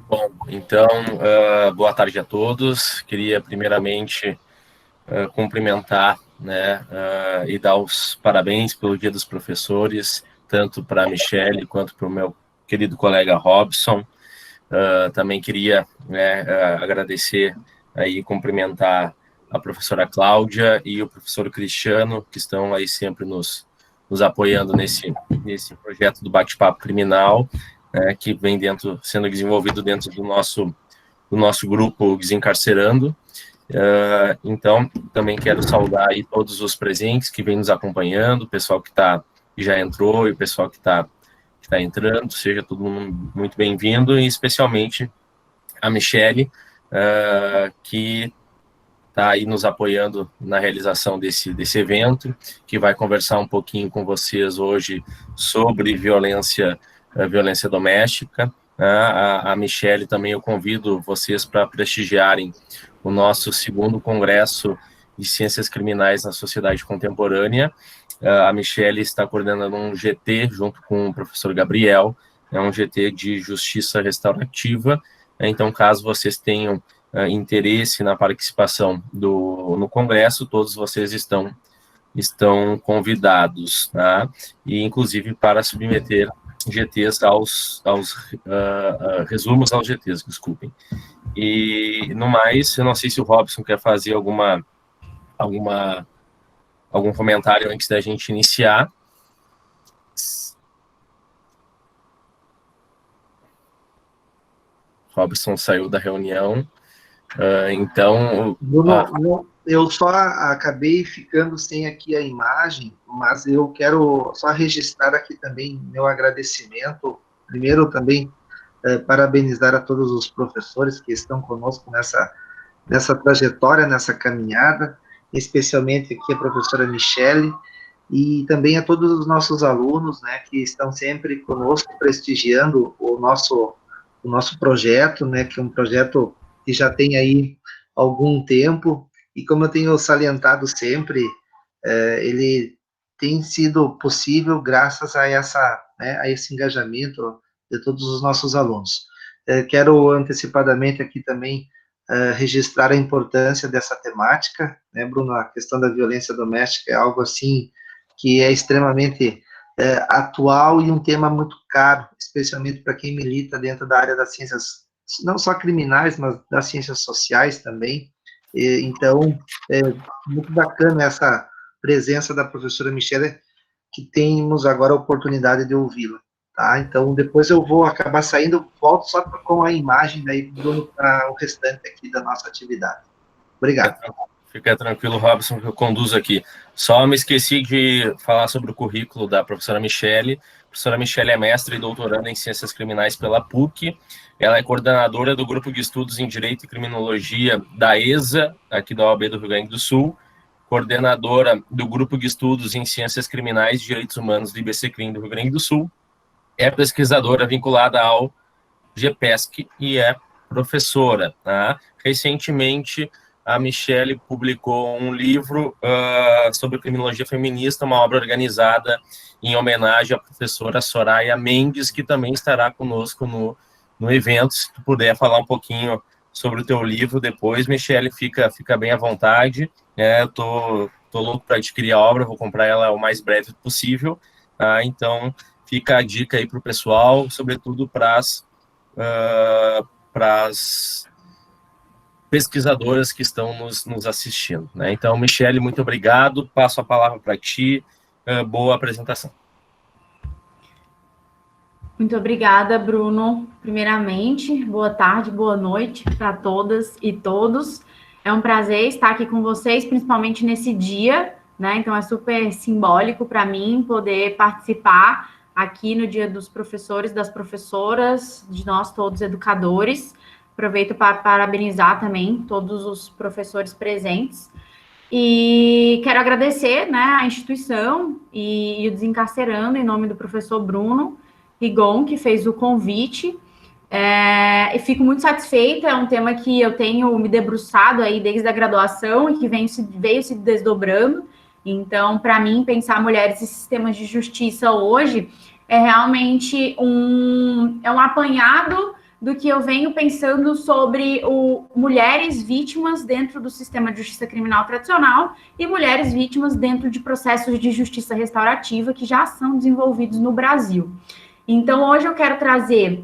Bom, então, boa tarde a todos. Queria, primeiramente, cumprimentar, né, e dar os parabéns pelo Dia dos Professores, tanto para a Michele quanto para o meu querido colega Robson. Também queria, né, agradecer e cumprimentar a professora Cláudia e o professor Cristiano, que estão aí sempre nos apoiando nesse projeto do bate-papo criminal, que vem sendo desenvolvido dentro do nosso grupo Desencarcerando. Então, também quero saudar aí todos os presentes que vêm nos acompanhando, o pessoal que já entrou e o pessoal que está entrando, seja todo mundo muito bem-vindo, e especialmente a Michele, que está aí nos apoiando na realização desse evento, que vai conversar um pouquinho com vocês hoje sobre violência doméstica. A Michele também, eu convido vocês para prestigiarem o nosso segundo Congresso de Ciências Criminais na Sociedade Contemporânea. A Michele está coordenando um GT junto com o professor Gabriel, um GT de Justiça Restaurativa. Então, caso vocês tenham interesse na participação no Congresso, todos vocês estão convidados, tá? E inclusive para submeter GTs resumos aos GTs, desculpem. E no mais, eu não sei se o Robson quer fazer algum comentário antes da gente iniciar. Robson saiu da reunião. Então... Bruno, eu só acabei ficando sem aqui a imagem, mas eu quero só registrar aqui também meu agradecimento. Primeiro, também parabenizar a todos os professores que estão conosco nessa trajetória, nessa caminhada, especialmente aqui a professora Michele, e também a todos os nossos alunos, né, que estão sempre conosco, prestigiando o nosso projeto, né, que é um projeto que já tem aí algum tempo, e como eu tenho salientado sempre, ele tem sido possível graças a esse engajamento de todos os nossos alunos. Quero antecipadamente aqui também registrar a importância dessa temática, né, Bruno? A questão da violência doméstica é algo assim que é extremamente atual e um tema muito caro, especialmente para quem milita dentro da área das ciências, não só criminais, mas das ciências sociais também. Então, é muito bacana essa presença da professora Michele, que temos agora a oportunidade de ouvi-la, tá? Então, depois eu vou acabar saindo, volto só com a imagem daí, Bruno, para o restante aqui da nossa atividade. Obrigado. Fica tranquilo, Robson, que eu conduzo aqui. Só me esqueci de falar sobre o currículo da professora Michele. A professora Michele é mestre e doutoranda em Ciências Criminais pela PUC. Ela é coordenadora do Grupo de Estudos em Direito e Criminologia da ESA, aqui da OAB do Rio Grande do Sul, coordenadora do Grupo de Estudos em Ciências Criminais e Direitos Humanos do IBCCRIM do Rio Grande do Sul, é pesquisadora vinculada ao GPESC e é professora. Tá? Recentemente, a Michele publicou um livro sobre criminologia feminista, uma obra organizada em homenagem à professora Soraya Mendes, que também estará conosco no evento. Se tu puder falar um pouquinho sobre o teu livro depois, Michele, fica bem à vontade. Eu tô louco para adquirir a obra, vou comprar ela o mais breve possível. Tá? Então, fica a dica aí para o pessoal, sobretudo para as pesquisadoras que estão nos assistindo. Né? Então, Michele, muito obrigado. Passo a palavra para ti. Boa apresentação. Muito obrigada, Bruno. Primeiramente, boa tarde, boa noite para todas e todos. É um prazer estar aqui com vocês, principalmente nesse dia, né? Então, é super simbólico para mim poder participar aqui no Dia dos Professores, das professoras, de nós todos educadores. Aproveito para parabenizar também todos os professores presentes. E quero agradecer, né, a instituição e o Desencarcerando, em nome do professor Bruno Rigon, que fez o convite. E fico muito satisfeita, é um tema que eu tenho me debruçado aí desde a graduação e que veio se desdobrando. Então, para mim, pensar mulheres e sistemas de justiça hoje é realmente um apanhado do que eu venho pensando sobre mulheres vítimas dentro do sistema de justiça criminal tradicional e mulheres vítimas dentro de processos de justiça restaurativa que já são desenvolvidos no Brasil. Então, hoje eu quero trazer,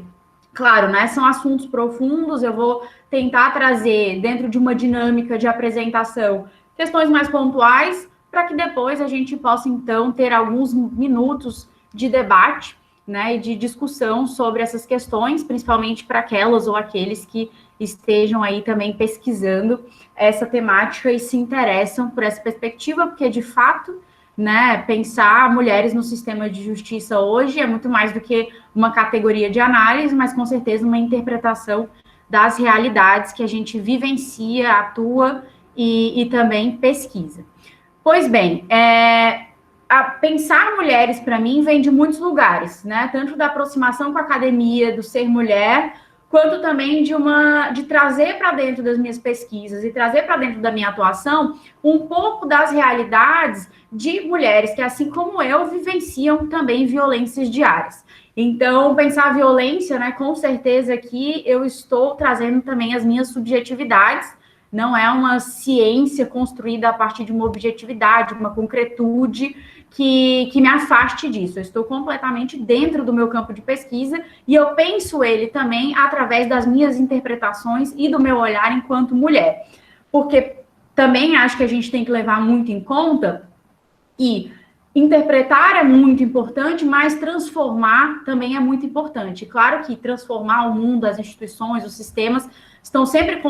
claro, né, são assuntos profundos, eu vou tentar trazer, dentro de uma dinâmica de apresentação, questões mais pontuais, para que depois a gente possa, então, ter alguns minutos de debate, né, e de discussão sobre essas questões, principalmente para aquelas ou aqueles que estejam aí também pesquisando essa temática e se interessam por essa perspectiva, porque, de fato, né, pensar mulheres no sistema de justiça hoje é muito mais do que uma categoria de análise, mas, com certeza, uma interpretação das realidades que a gente vivencia, atua e também pesquisa. Pois bem, pensar mulheres, para mim, vem de muitos lugares, né? Tanto da aproximação com a academia, do ser mulher, quanto também de trazer para dentro das minhas pesquisas e trazer para dentro da minha atuação um pouco das realidades de mulheres que, assim como eu, vivenciam também violências diárias. Então, pensar a violência, né? Com certeza aqui eu estou trazendo também as minhas subjetividades. Não é uma ciência construída a partir de uma objetividade, uma concretude que me afaste disso. Eu estou completamente dentro do meu campo de pesquisa e eu penso ele também através das minhas interpretações e do meu olhar enquanto mulher. Porque também acho que a gente tem que levar muito em conta que interpretar é muito importante, mas transformar também é muito importante. Claro que transformar o mundo, as instituições, os sistemas estão sempre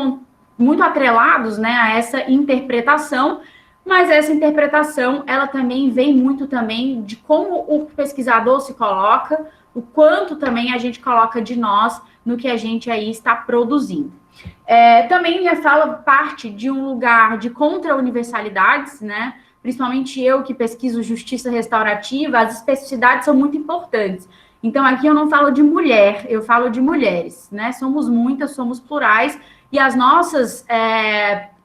muito atrelados, né, a essa interpretação, mas essa interpretação, ela também vem muito também de como o pesquisador se coloca, o quanto também a gente coloca de nós no que a gente aí está produzindo. Também minha fala parte de um lugar de contra-universalidades, né, principalmente eu que pesquiso justiça restaurativa, as especificidades são muito importantes. Então, aqui eu não falo de mulher, eu falo de mulheres, né, somos muitas, somos plurais, e as nossas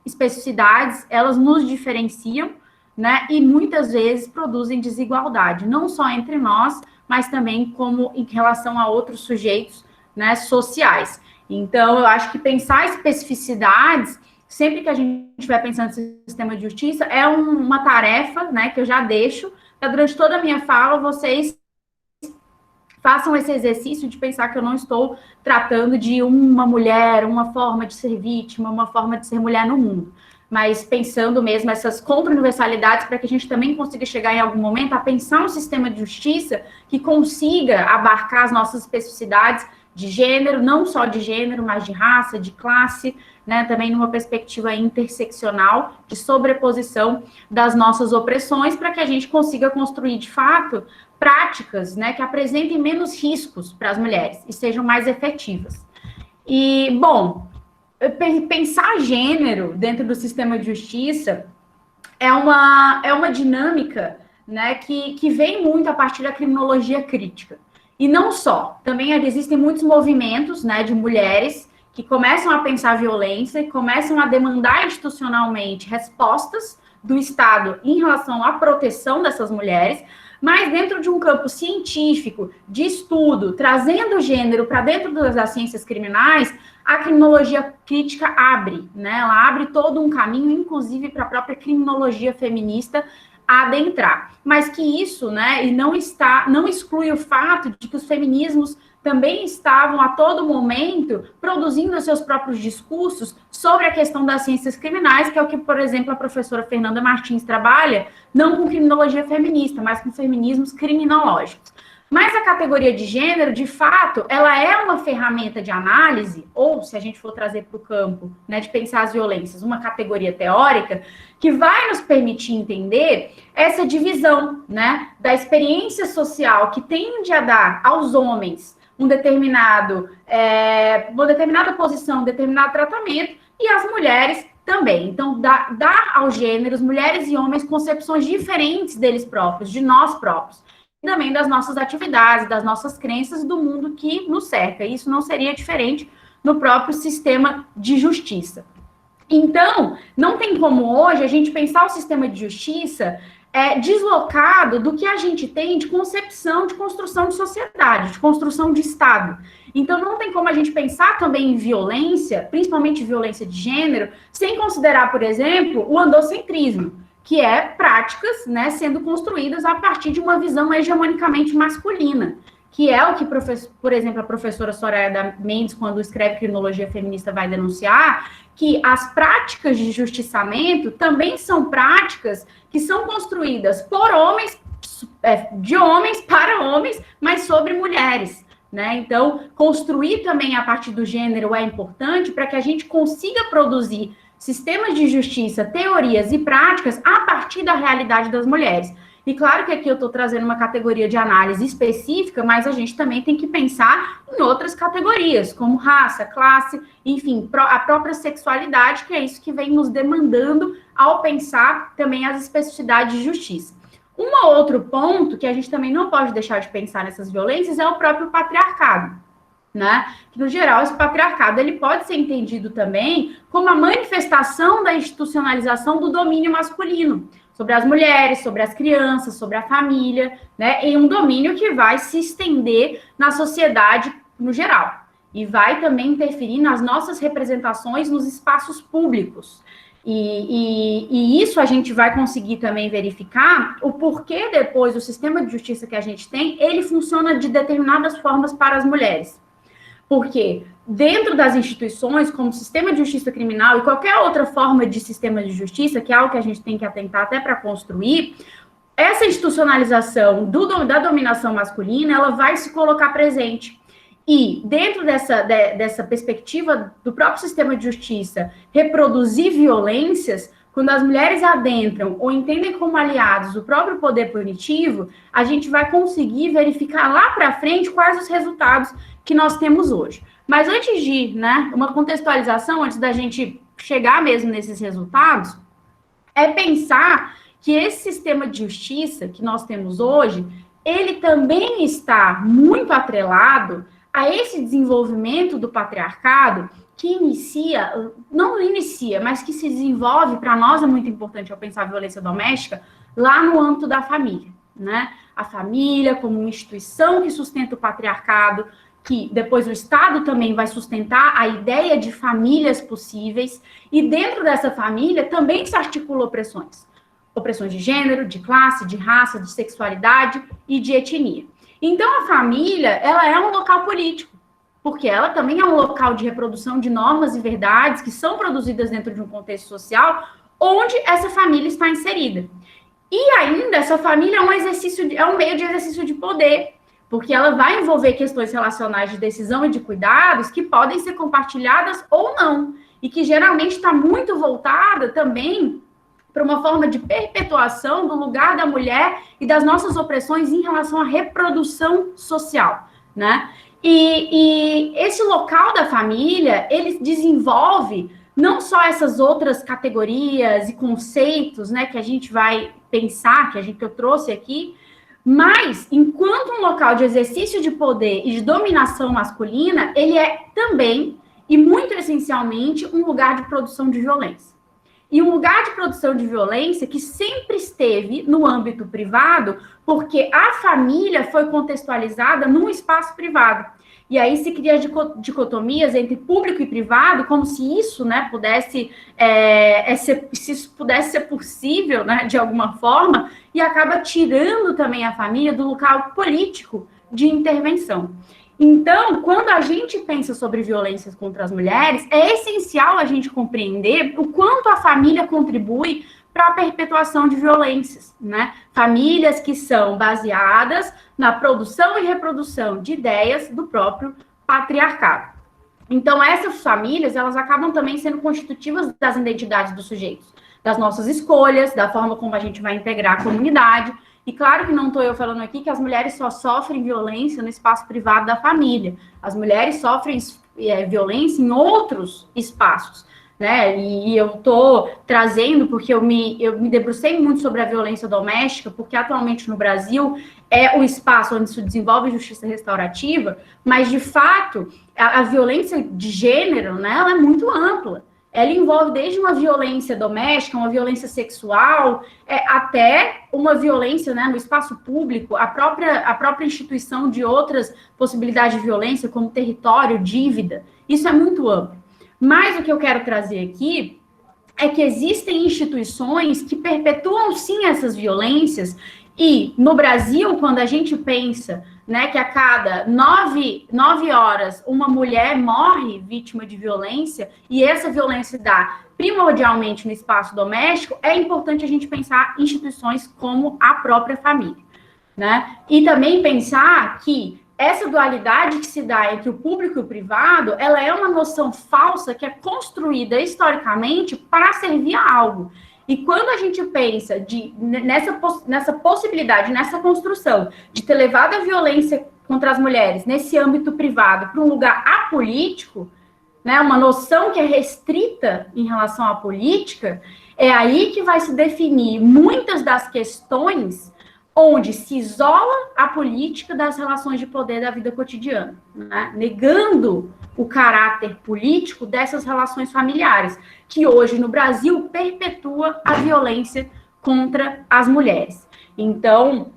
especificidades, elas nos diferenciam, né, e muitas vezes produzem desigualdade, não só entre nós, mas também como em relação a outros sujeitos, né, sociais. Então, eu acho que pensar especificidades, sempre que a gente estiver pensando no sistema de justiça, é uma tarefa, né, que eu já deixo, para durante toda a minha fala, vocês façam esse exercício de pensar que eu não estou tratando de uma mulher, uma forma de ser vítima, uma forma de ser mulher no mundo, mas pensando mesmo essas contra-universalidades para que a gente também consiga chegar em algum momento a pensar um sistema de justiça que consiga abarcar as nossas especificidades de gênero, não só de gênero, mas de raça, de classe, né, também numa perspectiva interseccional de sobreposição das nossas opressões para que a gente consiga construir, de fato, práticas, né, que apresentem menos riscos para as mulheres e sejam mais efetivas. E, bom, pensar gênero dentro do sistema de justiça é uma dinâmica, né, que vem muito a partir da criminologia crítica. E não só, também existem muitos movimentos, né, de mulheres que começam a pensar violência e começam a demandar institucionalmente respostas do Estado em relação à proteção dessas mulheres, mas dentro de um campo científico, de estudo, trazendo o gênero para dentro das ciências criminais, a criminologia crítica abre, né? Ela abre todo um caminho, inclusive para a própria criminologia feminista adentrar. Mas que isso, né, não exclui o fato de que os feminismos também estavam a todo momento produzindo os seus próprios discursos sobre a questão das ciências criminais, que é o que, por exemplo, a professora Fernanda Martins trabalha, não com criminologia feminista, mas com feminismos criminológicos. Mas a categoria de gênero, de fato, ela é uma ferramenta de análise, ou, se a gente for trazer para o campo, né, de pensar as violências, uma categoria teórica, que vai nos permitir entender essa divisão, né, da experiência social que tende a dar aos homens uma determinada posição, um determinado tratamento, e as mulheres também. Então, dar aos gêneros, mulheres e homens, concepções diferentes deles próprios, de nós próprios, e também das nossas atividades, das nossas crenças, do mundo que nos cerca. Isso não seria diferente no próprio sistema de justiça. Então, não tem como hoje a gente pensar o sistema de justiça deslocado do que a gente tem de concepção, de construção de sociedade, de construção de Estado. Então, não tem como a gente pensar também em violência, principalmente violência de gênero, sem considerar, por exemplo, o androcentrismo, que é práticas, né, sendo construídas a partir de uma visão hegemonicamente masculina, que é o que, por exemplo, a professora Soraya Mendes, quando escreve Criminologia Feminista, vai denunciar, que as práticas de justiçamento também são práticas que são construídas por homens, de homens para homens, mas sobre mulheres, né? Então, construir também a partir do gênero é importante para que a gente consiga produzir sistemas de justiça, teorias e práticas a partir da realidade das mulheres. E claro que aqui eu estou trazendo uma categoria de análise específica, mas a gente também tem que pensar em outras categorias, como raça, classe, enfim, a própria sexualidade, que é isso que vem nos demandando ao pensar também as especificidades de justiça. Um outro ponto que a gente também não pode deixar de pensar nessas violências é o próprio patriarcado, né? Que, no geral, esse patriarcado ele pode ser entendido também como a manifestação da institucionalização do domínio masculino sobre as mulheres, sobre as crianças, sobre a família, né? Em um domínio que vai se estender na sociedade no geral e vai também interferir nas nossas representações nos espaços públicos. E isso a gente vai conseguir também verificar o porquê depois o sistema de justiça que a gente tem, ele funciona de determinadas formas para as mulheres. Porque dentro das instituições, como o sistema de justiça criminal e qualquer outra forma de sistema de justiça, que é algo que a gente tem que atentar até para construir, essa institucionalização da dominação masculina, ela vai se colocar presente. E dentro dessa perspectiva do próprio sistema de justiça, reproduzir violências, quando as mulheres adentram ou entendem como aliados o próprio poder punitivo, a gente vai conseguir verificar lá para frente quais os resultados que nós temos hoje. Mas antes de, né, uma contextualização, antes da gente chegar mesmo nesses resultados, é pensar que esse sistema de justiça que nós temos hoje, ele também está muito atrelado a esse desenvolvimento do patriarcado que mas que se desenvolve, para nós é muito importante ao pensar a violência doméstica, lá no âmbito da família, né? A família como uma instituição que sustenta o patriarcado, que depois o Estado também vai sustentar a ideia de famílias possíveis, e dentro dessa família também se articulam opressões. Opressões de gênero, de classe, de raça, de sexualidade e de etnia. Então, a família, ela é um local político, porque ela também é um local de reprodução de normas e verdades que são produzidas dentro de um contexto social onde essa família está inserida. E ainda, essa família é um meio de exercício de poder, porque ela vai envolver questões relacionais de decisão e de cuidados que podem ser compartilhadas ou não, e que geralmente está muito voltada também para uma forma de perpetuação do lugar da mulher e das nossas opressões em relação à reprodução social, né? E esse local da família, ele desenvolve não só essas outras categorias e conceitos, né, que a gente vai pensar, que eu trouxe aqui, mas, enquanto um local de exercício de poder e de dominação masculina, ele é também, e muito essencialmente, um lugar de produção de violência. E um lugar de produção de violência que sempre esteve no âmbito privado, porque a família foi contextualizada num espaço privado. E aí se cria dicotomias entre público e privado, como se isso, né, pudesse ser possível, né, de alguma forma, e acaba tirando também a família do local político de intervenção. Então, quando a gente pensa sobre violências contra as mulheres, é essencial a gente compreender o quanto a família contribui para a perpetuação de violências, né? Famílias que são baseadas na produção e reprodução de ideias do próprio patriarcado. Então, essas famílias, elas acabam também sendo constitutivas das identidades dos sujeitos, das nossas escolhas, da forma como a gente vai integrar a comunidade. E claro que não estou eu falando aqui que as mulheres só sofrem violência no espaço privado da família. As mulheres sofrem violência em outros espaços, né? E eu estou trazendo, porque eu me debrucei muito sobre a violência doméstica, porque atualmente no Brasil é o espaço onde se desenvolve justiça restaurativa, mas de fato a violência de gênero, né, ela é muito ampla. ela envolve desde uma violência doméstica, uma violência sexual, até uma violência, né, no espaço público, a própria instituição de outras possibilidades de violência, como território, dívida. Isso é muito amplo. Mas o que eu quero trazer aqui é que existem instituições que perpetuam, sim, essas violências, e no Brasil, quando a gente pensa, né, que a cada 9 horas uma mulher morre vítima de violência, e essa violência se dá primordialmente no espaço doméstico, é importante a gente pensar em instituições como a própria família, né? E também pensar que essa dualidade que se dá entre o público e o privado, ela é uma noção falsa que é construída historicamente para servir a algo. E quando a gente pensa nessa possibilidade, nessa construção de ter levado a violência contra as mulheres nesse âmbito privado para um lugar apolítico, né, uma noção que é restrita em relação à política, é aí que vai se definir muitas das questões onde se isola a política das relações de poder da vida cotidiana, né? Negando o caráter político dessas relações familiares, que hoje no Brasil perpetua a violência contra as mulheres. Então,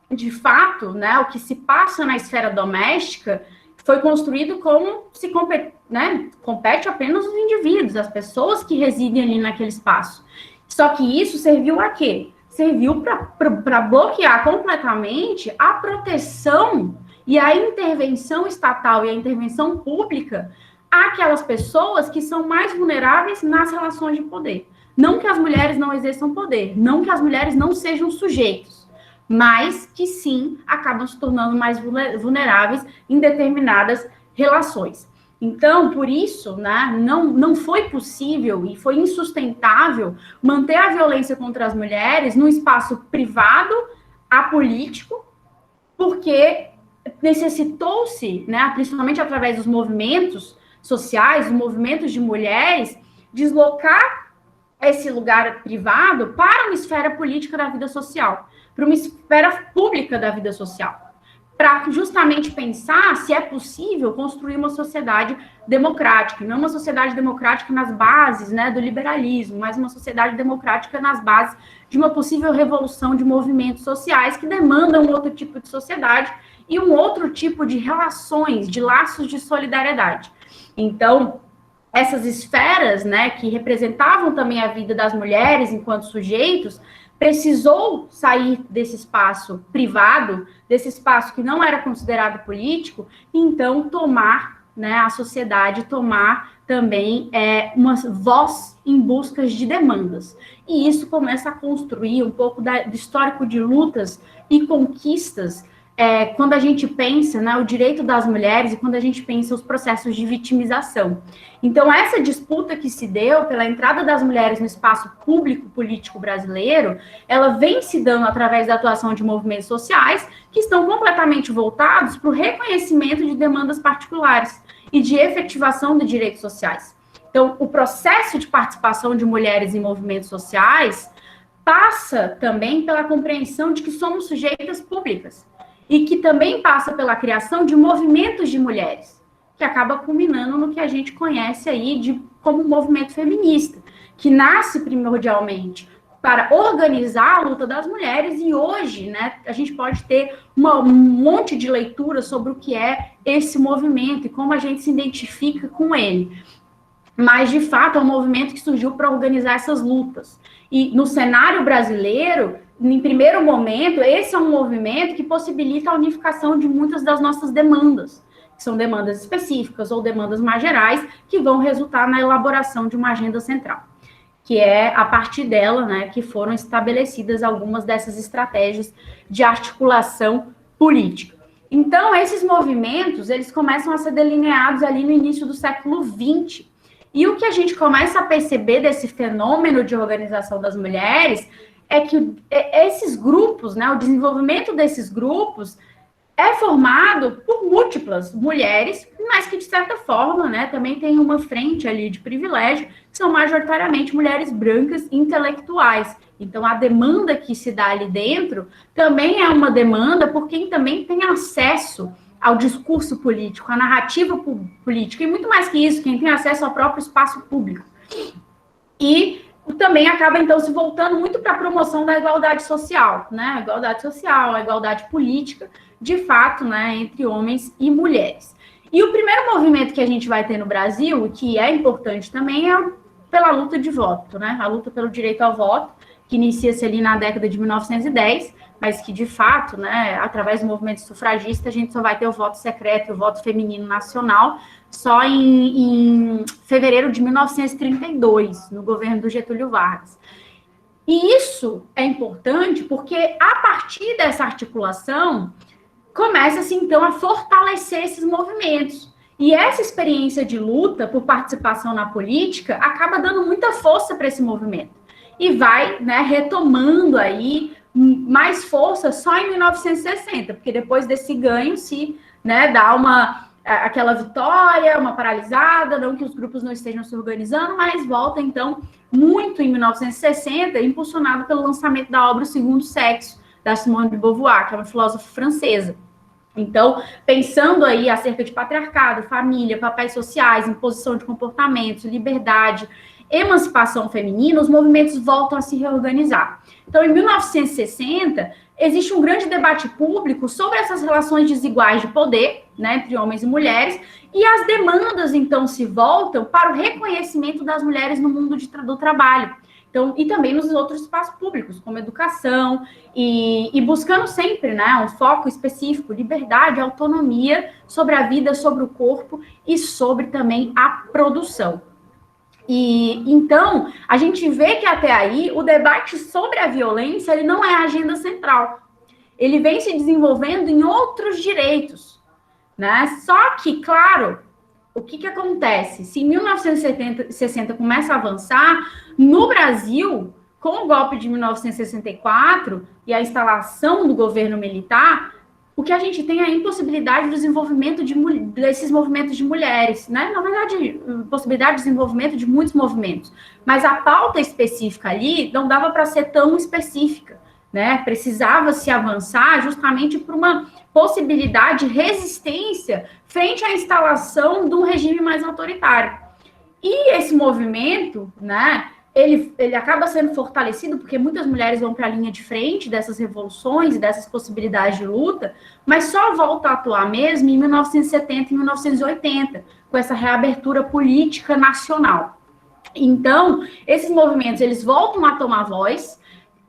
de fato, né, o que se passa na esfera doméstica foi construído como se compete apenas os indivíduos, as pessoas que residem ali naquele espaço. Só que isso serviu a quê? Serviu para bloquear completamente a proteção e a intervenção estatal e a intervenção pública àquelas pessoas que são mais vulneráveis nas relações de poder. Não que as mulheres não exerçam poder, não que as mulheres não sejam sujeitos, mas que sim acabam se tornando mais vulneráveis em determinadas relações. Então, por isso, né, não foi possível e foi insustentável manter a violência contra as mulheres no espaço privado, apolítico, porque necessitou-se, né, principalmente através dos movimentos sociais, dos movimentos de mulheres, deslocar esse lugar privado para uma esfera política da vida social, para uma esfera pública da vida social, para justamente pensar se é possível construir uma sociedade democrática, não uma sociedade democrática nas bases, né, do liberalismo, mas uma sociedade democrática nas bases de uma possível revolução de movimentos sociais que demandam um outro tipo de sociedade e um outro tipo de relações, de laços de solidariedade. Então, essas esferas, né, que representavam também a vida das mulheres enquanto sujeitos, precisou sair desse espaço privado, desse espaço que não era considerado político, e então tomar, né, a sociedade, tomar também uma voz em busca de demandas. E isso começa a construir um pouco do histórico de lutas e conquistas, quando a gente pensa, né, o direito das mulheres e quando a gente pensa os processos de vitimização. Então, essa disputa que se deu pela entrada das mulheres no espaço público político brasileiro, ela vem se dando através da atuação de movimentos sociais que estão completamente voltados para o reconhecimento de demandas particulares e de efetivação de direitos sociais. Então, o processo de participação de mulheres em movimentos sociais passa também pela compreensão de que somos sujeitas públicas, e que também passa pela criação de movimentos de mulheres, que acaba culminando no que a gente conhece aí como movimento feminista, que nasce primordialmente para organizar a luta das mulheres, e hoje, né, a gente pode ter um monte de leitura sobre o que é esse movimento e como a gente se identifica com ele. Mas, de fato, é um movimento que surgiu para organizar essas lutas. E no cenário brasileiro, em primeiro momento, esse é um movimento que possibilita a unificação de muitas das nossas demandas, que são demandas específicas ou demandas mais gerais, que vão resultar na elaboração de uma agenda central, que é a partir dela, né, que foram estabelecidas algumas dessas estratégias de articulação política. Então, esses movimentos, eles começam a ser delineados ali no início do século XX, e o que a gente começa a perceber desse fenômeno de organização das mulheres é que esses grupos, né, o desenvolvimento desses grupos é formado por múltiplas mulheres, mas que, de certa forma, né, também tem uma frente ali de privilégio, que são majoritariamente mulheres brancas intelectuais. Então, a demanda que se dá ali dentro também é uma demanda por quem também tem acesso ao discurso político, à narrativa política, e muito mais que isso, quem tem acesso ao próprio espaço público. E também acaba, então, se voltando muito para a promoção da igualdade social, né? A igualdade social, a igualdade política, de fato, né, entre homens e mulheres. E o primeiro movimento que a gente vai ter no Brasil, que é importante também, é pela luta de voto, né? A luta pelo direito ao voto, que inicia-se ali na década de 1910, mas que, de fato, né, através do movimento sufragista, a gente só vai ter o voto secreto, o voto feminino nacional, só em fevereiro de 1932, no governo do Getúlio Vargas. E isso é importante porque, a partir dessa articulação, começa-se, então, a fortalecer esses movimentos. E essa experiência de luta por participação na política acaba dando muita força para esse movimento. E vai, né, retomando aí mais força só em 1960, porque depois desse ganho se, né, dá aquela vitória, uma paralisada, não que os grupos não estejam se organizando, mas volta, então, muito em 1960, impulsionado pelo lançamento da obra O Segundo Sexo, da Simone de Beauvoir, que é uma filósofa francesa. Então, pensando aí acerca de patriarcado, família, papéis sociais, imposição de comportamentos, liberdade, emancipação feminina, os movimentos voltam a se reorganizar. Então, em 1960, existe um grande debate público sobre essas relações desiguais de poder, né, entre homens e mulheres, e as demandas, então, se voltam para o reconhecimento das mulheres no mundo do trabalho. Então, e também nos outros espaços públicos, como educação, e buscando sempre, né, um foco específico, liberdade, autonomia sobre a vida, sobre o corpo e sobre também a produção. E então, a gente vê que até aí o debate sobre a violência ele não é a agenda central. Ele vem se desenvolvendo em outros direitos, né? Só que, claro, o que acontece? Se em 1960 começa a avançar, no Brasil, com o golpe de 1964 e a instalação do governo militar, o que a gente tem é a impossibilidade do desenvolvimento desses movimentos de mulheres, né? Na verdade, possibilidade de desenvolvimento de muitos movimentos. Mas a pauta específica ali não dava para ser tão específica, né? Precisava se avançar justamente por uma possibilidade de resistência frente à instalação de um regime mais autoritário. E esse movimento, né? Ele acaba sendo fortalecido porque muitas mulheres vão para a linha de frente dessas revoluções e dessas possibilidades de luta, mas só volta a atuar mesmo em 1970 e 1980, com essa reabertura política nacional. Então, esses movimentos, eles voltam a tomar voz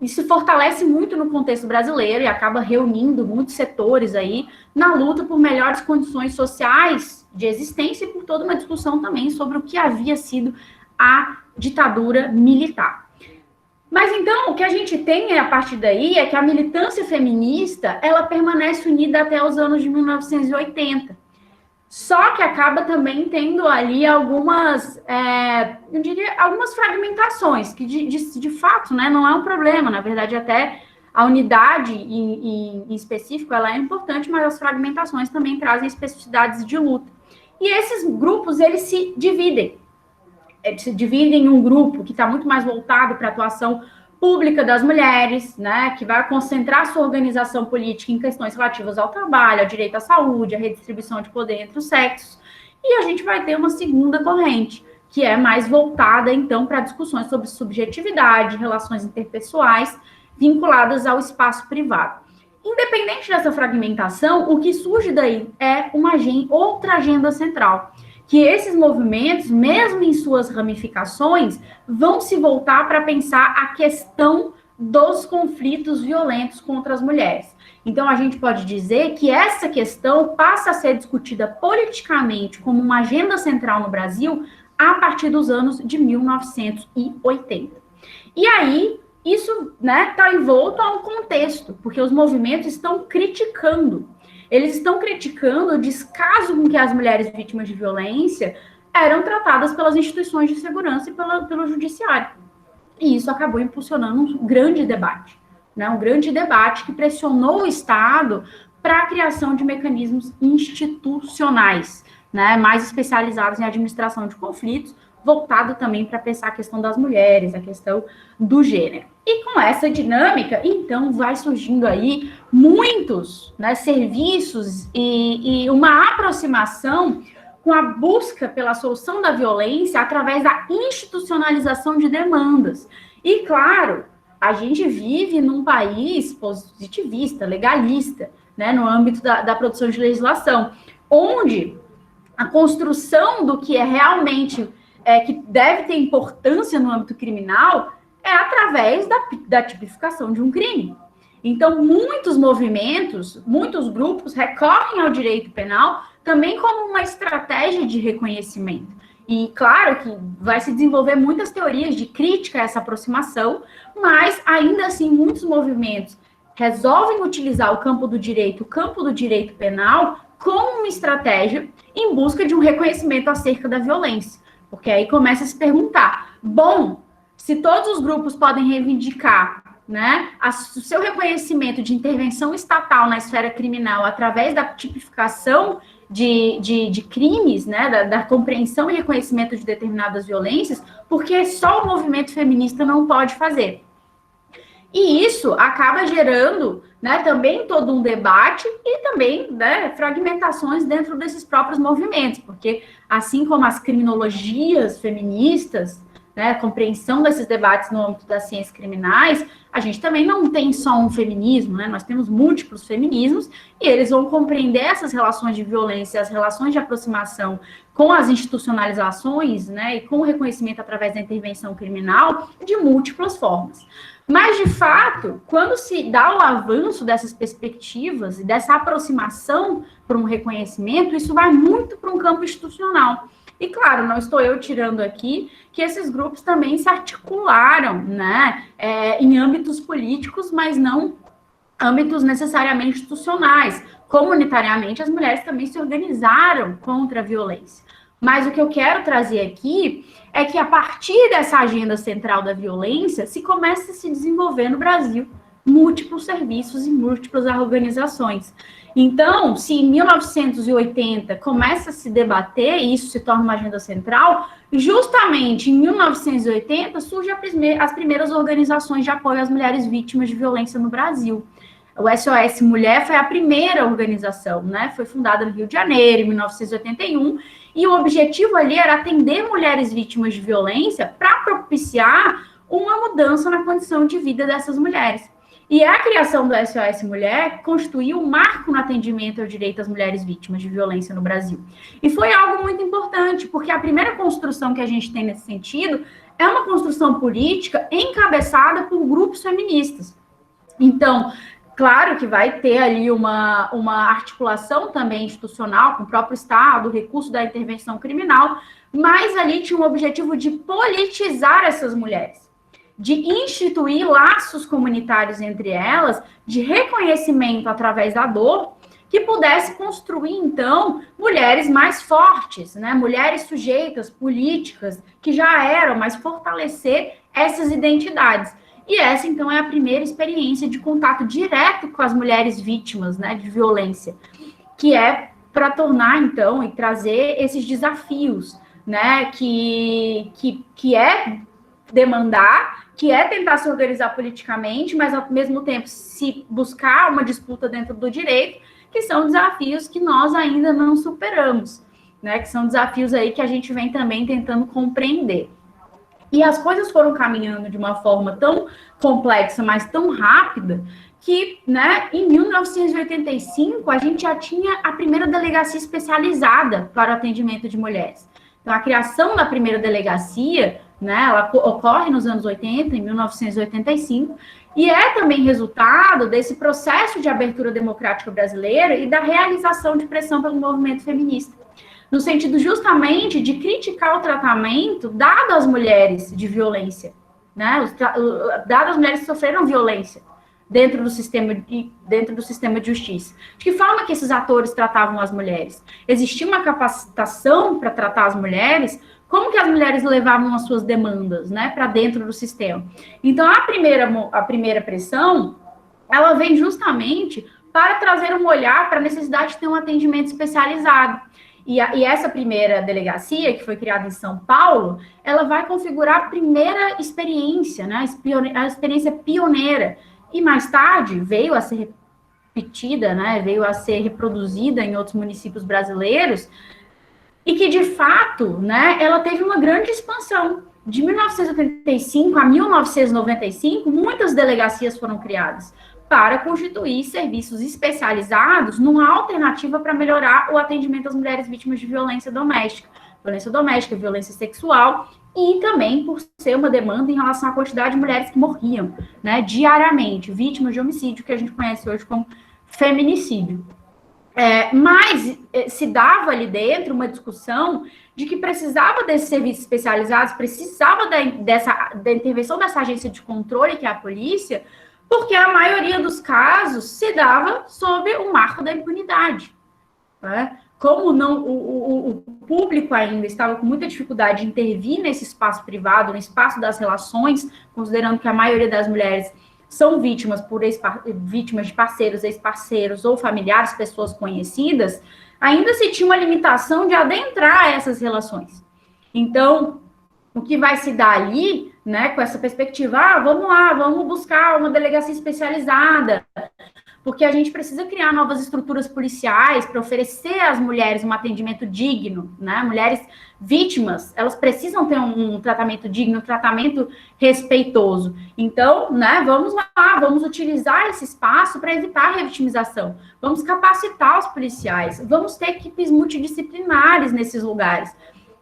e se fortalece muito no contexto brasileiro e acaba reunindo muitos setores aí na luta por melhores condições sociais de existência e por toda uma discussão também sobre o que havia sido a ditadura militar. Mas então, o que a gente tem a partir daí é que a militância feminista, ela permanece unida até os anos de 1980. Só que acaba também tendo ali algumas, eu diria, algumas fragmentações, que de fato, né, não é um problema, na verdade até a unidade em específico, ela é importante, mas as fragmentações também trazem especificidades de luta. E esses grupos, eles se dividem em um grupo que está muito mais voltado para a atuação pública das mulheres, né, que vai concentrar sua organização política em questões relativas ao trabalho, ao direito à saúde, à redistribuição de poder entre os sexos, e a gente vai ter uma segunda corrente, que é mais voltada, então, para discussões sobre subjetividade, relações interpessoais, vinculadas ao espaço privado. Independente dessa fragmentação, o que surge daí é outra agenda central, que esses movimentos, mesmo em suas ramificações, vão se voltar para pensar a questão dos conflitos violentos contra as mulheres. Então, a gente pode dizer que essa questão passa a ser discutida politicamente como uma agenda central no Brasil a partir dos anos de 1980. E aí, isso, né, está envolto a um contexto, porque os movimentos estão criticando. Eles estão criticando o descaso com que as mulheres vítimas de violência eram tratadas pelas instituições de segurança e pelo judiciário. E isso acabou impulsionando um grande debate, né? Um grande debate que pressionou o Estado para a criação de mecanismos institucionais, né, mais especializados em administração de conflitos, voltado também para pensar a questão das mulheres, a questão do gênero. E com essa dinâmica, então, vai surgindo aí muitos, né, serviços e uma aproximação com a busca pela solução da violência através da institucionalização de demandas. E, claro, a gente vive num país positivista, legalista, né, no âmbito da produção de legislação, onde a construção do que é realmente que deve ter importância no âmbito criminal é através da tipificação de um crime. Então, muitos movimentos, muitos grupos recorrem ao direito penal também como uma estratégia de reconhecimento. E, claro, que vai se desenvolver muitas teorias de crítica a essa aproximação, mas, ainda assim, muitos movimentos resolvem utilizar o campo do direito penal, como uma estratégia em busca de um reconhecimento acerca da violência. Porque aí começa a se perguntar, bom, se todos os grupos podem reivindicar, né, o seu reconhecimento de intervenção estatal na esfera criminal através da tipificação de crimes, né, da compreensão e reconhecimento de determinadas violências, porque só o movimento feminista não pode fazer. E isso acaba gerando, né, também todo um debate e também, né, fragmentações dentro desses próprios movimentos, porque assim como as criminologias feministas, né, a compreensão desses debates no âmbito das ciências criminais, a gente também não tem só um feminismo, né, nós temos múltiplos feminismos, e eles vão compreender essas relações de violência, as relações de aproximação com as institucionalizações, né, e com o reconhecimento através da intervenção criminal de múltiplas formas. Mas, de fato, quando se dá o avanço dessas perspectivas e dessa aproximação para um reconhecimento, isso vai muito para um campo institucional. E, claro, não estou eu tirando aqui que esses grupos também se articularam, né, em âmbitos políticos, mas não âmbitos necessariamente institucionais. Comunitariamente, as mulheres também se organizaram contra a violência. Mas o que eu quero trazer aqui é que, a partir dessa agenda central da violência, se começa a se desenvolver no Brasil múltiplos serviços e múltiplas organizações. Então, se em 1980 começa a se debater, e isso se torna uma agenda central, justamente em 1980 surgem as primeiras organizações de apoio às mulheres vítimas de violência no Brasil. O SOS Mulher foi a primeira organização, né? Foi fundada no Rio de Janeiro, em 1981, e o objetivo ali era atender mulheres vítimas de violência para propiciar uma mudança na condição de vida dessas mulheres. E a criação do SOS Mulher constituiu um marco no atendimento ao direito às mulheres vítimas de violência no Brasil. E foi algo muito importante, porque a primeira construção que a gente tem nesse sentido é uma construção política encabeçada por grupos feministas. Então, claro que vai ter ali uma articulação também institucional com o próprio Estado, o recurso da intervenção criminal, mas ali tinha um objetivo de politizar essas mulheres, de instituir laços comunitários entre elas, de reconhecimento através da dor, que pudesse construir, então, mulheres mais fortes, né? Mulheres sujeitas, políticas, que já eram, mas fortalecer essas identidades. E essa, então, é a primeira experiência de contato direto com as mulheres vítimas, né, de violência, que é para tornar, então, e trazer esses desafios, né, que é demandar, que é tentar se organizar politicamente, mas, ao mesmo tempo, se buscar uma disputa dentro do direito, que são desafios que nós ainda não superamos, né, que são desafios aí que a gente vem também tentando compreender. E as coisas foram caminhando de uma forma tão complexa, mas tão rápida, que, né, em 1985, a gente já tinha a primeira delegacia especializada para o atendimento de mulheres. Então, a criação da primeira delegacia, né, ela ocorre nos anos 80, em 1985, e é também resultado desse processo de abertura democrática brasileira e da realização de pressão pelo movimento feminista, no sentido justamente de criticar o tratamento dado às mulheres de violência, né? Dado às mulheres que sofreram violência dentro do sistema de justiça. De que forma que esses atores tratavam as mulheres? Existia uma capacitação para tratar as mulheres? Como que as mulheres levavam as suas demandas, né, para dentro do sistema? Então, a primeira pressão, ela vem justamente para trazer um olhar para a necessidade de ter um atendimento especializado. E essa primeira delegacia, que foi criada em São Paulo, ela vai configurar a primeira experiência, né, a experiência pioneira. E mais tarde veio a ser repetida, né, veio a ser reproduzida em outros municípios brasileiros, e que, de fato, né, ela teve uma grande expansão. De 1985 a 1995, muitas delegacias foram criadas para constituir serviços especializados numa alternativa para melhorar o atendimento às mulheres vítimas de violência doméstica, violência sexual, e também por ser uma demanda em relação à quantidade de mulheres que morriam, né, diariamente, vítimas de homicídio, que a gente conhece hoje como feminicídio. Mas se dava ali dentro uma discussão de que precisava desses serviços especializados, precisava da intervenção dessa agência de controle, que é a polícia, porque a maioria dos casos se dava sob o marco da impunidade, né? Como não, o público ainda estava com muita dificuldade de intervir nesse espaço privado, no espaço das relações, considerando que a maioria das mulheres são vítimas de parceiros, ex-parceiros ou familiares, pessoas conhecidas, ainda se tinha uma limitação de adentrar essas relações. Então, o que vai se dar ali, né, com essa perspectiva, vamos lá, vamos buscar uma delegacia especializada, porque a gente precisa criar novas estruturas policiais para oferecer às mulheres um atendimento digno, né? Mulheres vítimas, elas precisam ter um tratamento digno, um tratamento respeitoso. Então, né, vamos lá, vamos utilizar esse espaço para evitar a revitimização. Vamos capacitar os policiais, vamos ter equipes multidisciplinares nesses lugares.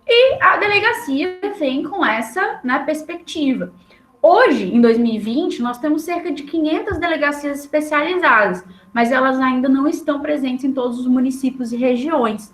E a delegacia vem com essa, né, perspectiva. Hoje, em 2020, nós temos cerca de 500 delegacias especializadas, mas elas ainda não estão presentes em todos os municípios e regiões.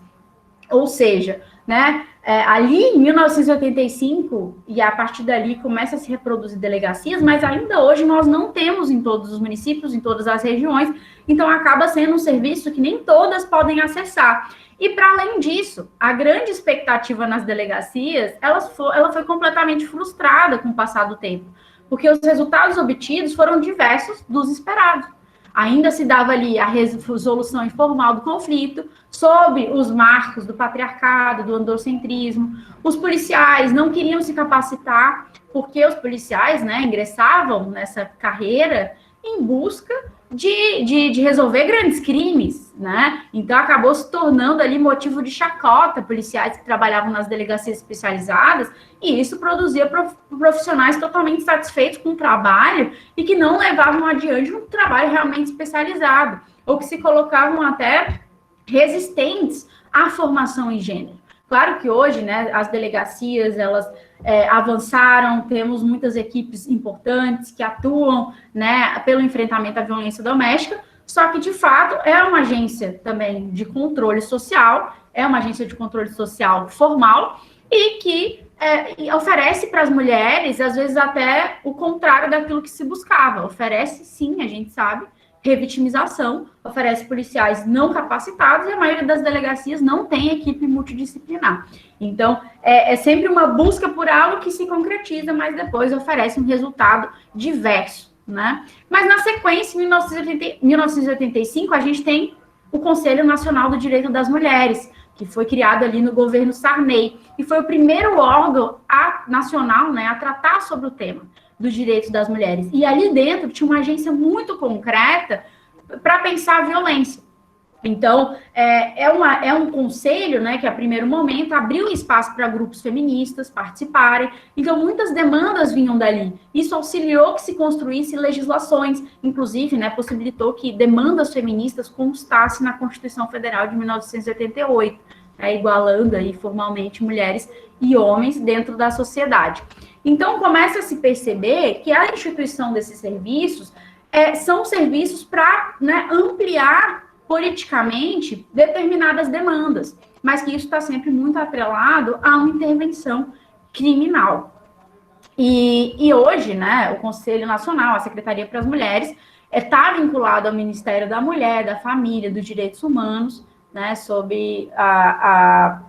Ou seja, né, ali em 1985, e a partir dali começa a se reproduzir delegacias, mas ainda hoje nós não temos em todos os municípios, em todas as regiões, então acaba sendo um serviço que nem todas podem acessar. E, para além disso, a grande expectativa nas delegacias, ela foi completamente frustrada com o passar do tempo, porque os resultados obtidos foram diversos dos esperados. Ainda se dava ali a resolução informal do conflito, sob os marcos do patriarcado, do androcentrismo. Os policiais não queriam se capacitar, porque os policiais, né, ingressavam nessa carreira em busca de resolver grandes crimes, né? Então, acabou se tornando ali motivo de chacota policiais que trabalhavam nas delegacias especializadas, e isso produzia profissionais totalmente satisfeitos com o trabalho e que não levavam adiante um trabalho realmente especializado, ou que se colocavam até resistentes à formação em gênero. Claro que hoje, né, as delegacias, elas avançaram, temos muitas equipes importantes que atuam, né, pelo enfrentamento à violência doméstica, só que, de fato, é uma agência também de controle social, é uma agência de controle social formal, e que oferece para as mulheres, às vezes, até o contrário daquilo que se buscava. Oferece, sim, a gente sabe, revitimização, oferece policiais não capacitados, e a maioria das delegacias não tem equipe multidisciplinar. Então, é sempre uma busca por algo que se concretiza, mas depois oferece um resultado diverso, né? Mas, na sequência, em 1985, a gente tem o Conselho Nacional do Direito das Mulheres, que foi criado ali no governo Sarney, e foi o primeiro órgão nacional, né, a tratar sobre o tema dos direitos das mulheres. E ali dentro tinha uma agência muito concreta para pensar a violência. Então, é um conselho, né, que a primeiro momento abriu espaço para grupos feministas participarem. Então, muitas demandas vinham dali. Isso auxiliou que se construísse legislações, inclusive, né, possibilitou que demandas feministas constassem na Constituição Federal de 1988, igualando aí formalmente mulheres e homens dentro da sociedade. Então, começa a se perceber que a instituição desses serviços são serviços para, né, ampliar politicamente determinadas demandas, mas que isso está sempre muito atrelado a uma intervenção criminal. E hoje, né, o Conselho Nacional, a Secretaria para as Mulheres, está vinculado ao Ministério da Mulher, da Família, dos Direitos Humanos, né, sob a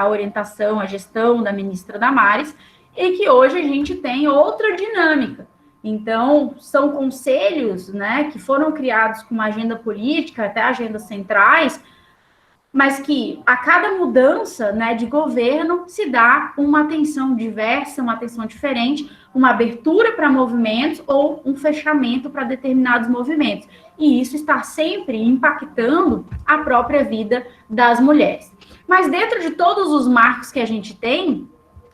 orientação, a gestão da ministra Damares, e que hoje a gente tem outra dinâmica. Então, são conselhos, né, que foram criados com uma agenda política, até agendas centrais, mas que a cada mudança, né, de governo se dá uma atenção diversa, uma atenção diferente, uma abertura para movimentos ou um fechamento para determinados movimentos. E isso está sempre impactando a própria vida das mulheres. Mas dentro de todos os marcos que a gente tem,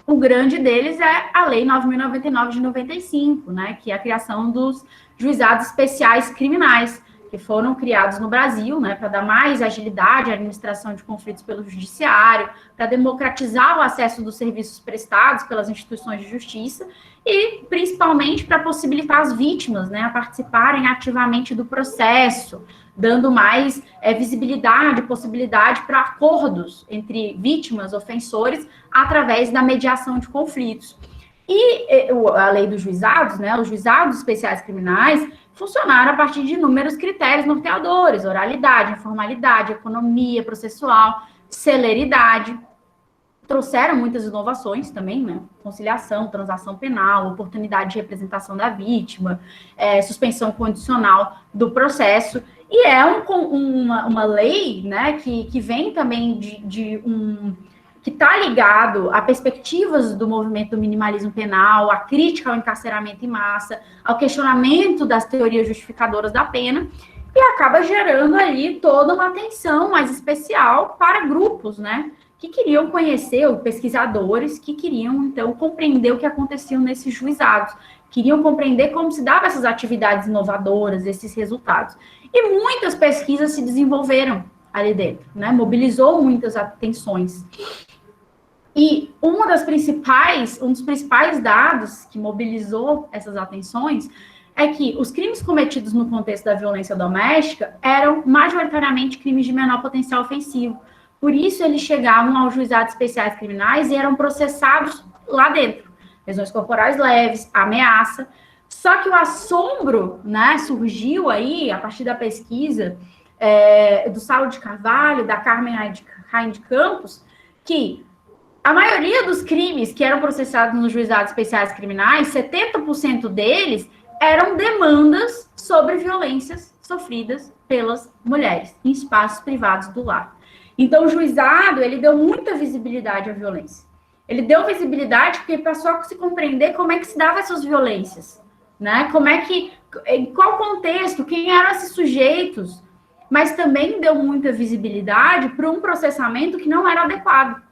o grande deles é a Lei 9.099 de 95, né, que é a criação dos juizados especiais criminais, que foram criados no Brasil, né, para dar mais agilidade à administração de conflitos pelo judiciário, para democratizar o acesso dos serviços prestados pelas instituições de justiça e, principalmente, para possibilitar as vítimas, né, a participarem ativamente do processo, dando mais visibilidade, possibilidade para acordos entre vítimas, ofensores, através da mediação de conflitos. E a lei dos juizados, né, os juizados especiais criminais, funcionaram a partir de inúmeros critérios norteadores: oralidade, informalidade, economia processual, celeridade. Trouxeram muitas inovações também, né? Conciliação, transação penal, oportunidade de representação da vítima, suspensão condicional do processo. E é uma lei, né, que vem também que está ligado a perspectivas do movimento do minimalismo penal, a crítica ao encarceramento em massa, ao questionamento das teorias justificadoras da pena, e acaba gerando ali toda uma atenção mais especial para grupos, né, que queriam conhecer, ou pesquisadores que queriam, então, compreender o que acontecia nesses juizados, queriam compreender como se davam essas atividades inovadoras, esses resultados. E muitas pesquisas se desenvolveram ali dentro, né, mobilizou muitas atenções. E um dos principais dados que mobilizou essas atenções é que os crimes cometidos no contexto da violência doméstica eram majoritariamente crimes de menor potencial ofensivo. Por isso, eles chegavam aos juizados especiais criminais e eram processados lá dentro. Lesões corporais leves, ameaça. Só que o assombro, né, surgiu aí, a partir da pesquisa do Saulo de Carvalho, da Carmen Rain de Campos, que a maioria dos crimes que eram processados nos juizados especiais criminais, 70% deles eram demandas sobre violências sofridas pelas mulheres em espaços privados do lar. Então, o juizado, ele deu muita visibilidade à violência. Ele deu visibilidade porque passou a se compreender como é que se dava essas violências, né? Em qual contexto, quem eram esses sujeitos, mas também deu muita visibilidade para um processamento que não era adequado.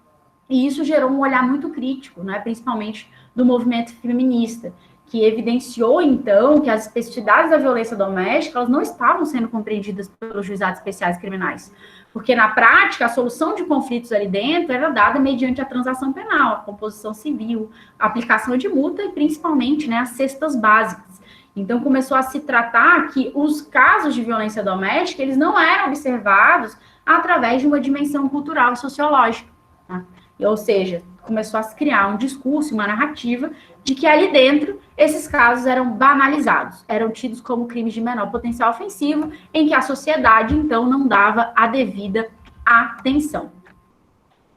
E isso gerou um olhar muito crítico, né, principalmente do movimento feminista, que evidenciou, então, que as especificidades da violência doméstica elas não estavam sendo compreendidas pelos juizados especiais criminais. Porque, na prática, a solução de conflitos ali dentro era dada mediante a transação penal, a composição civil, a aplicação de multa e, principalmente, né, as cestas básicas. Então, começou a se tratar que os casos de violência doméstica eles não eram observados através de uma dimensão cultural e sociológica, tá? Ou seja, começou a se criar um discurso, uma narrativa de que ali dentro esses casos eram banalizados, eram tidos como crimes de menor potencial ofensivo, em que a sociedade, então, não dava a devida atenção.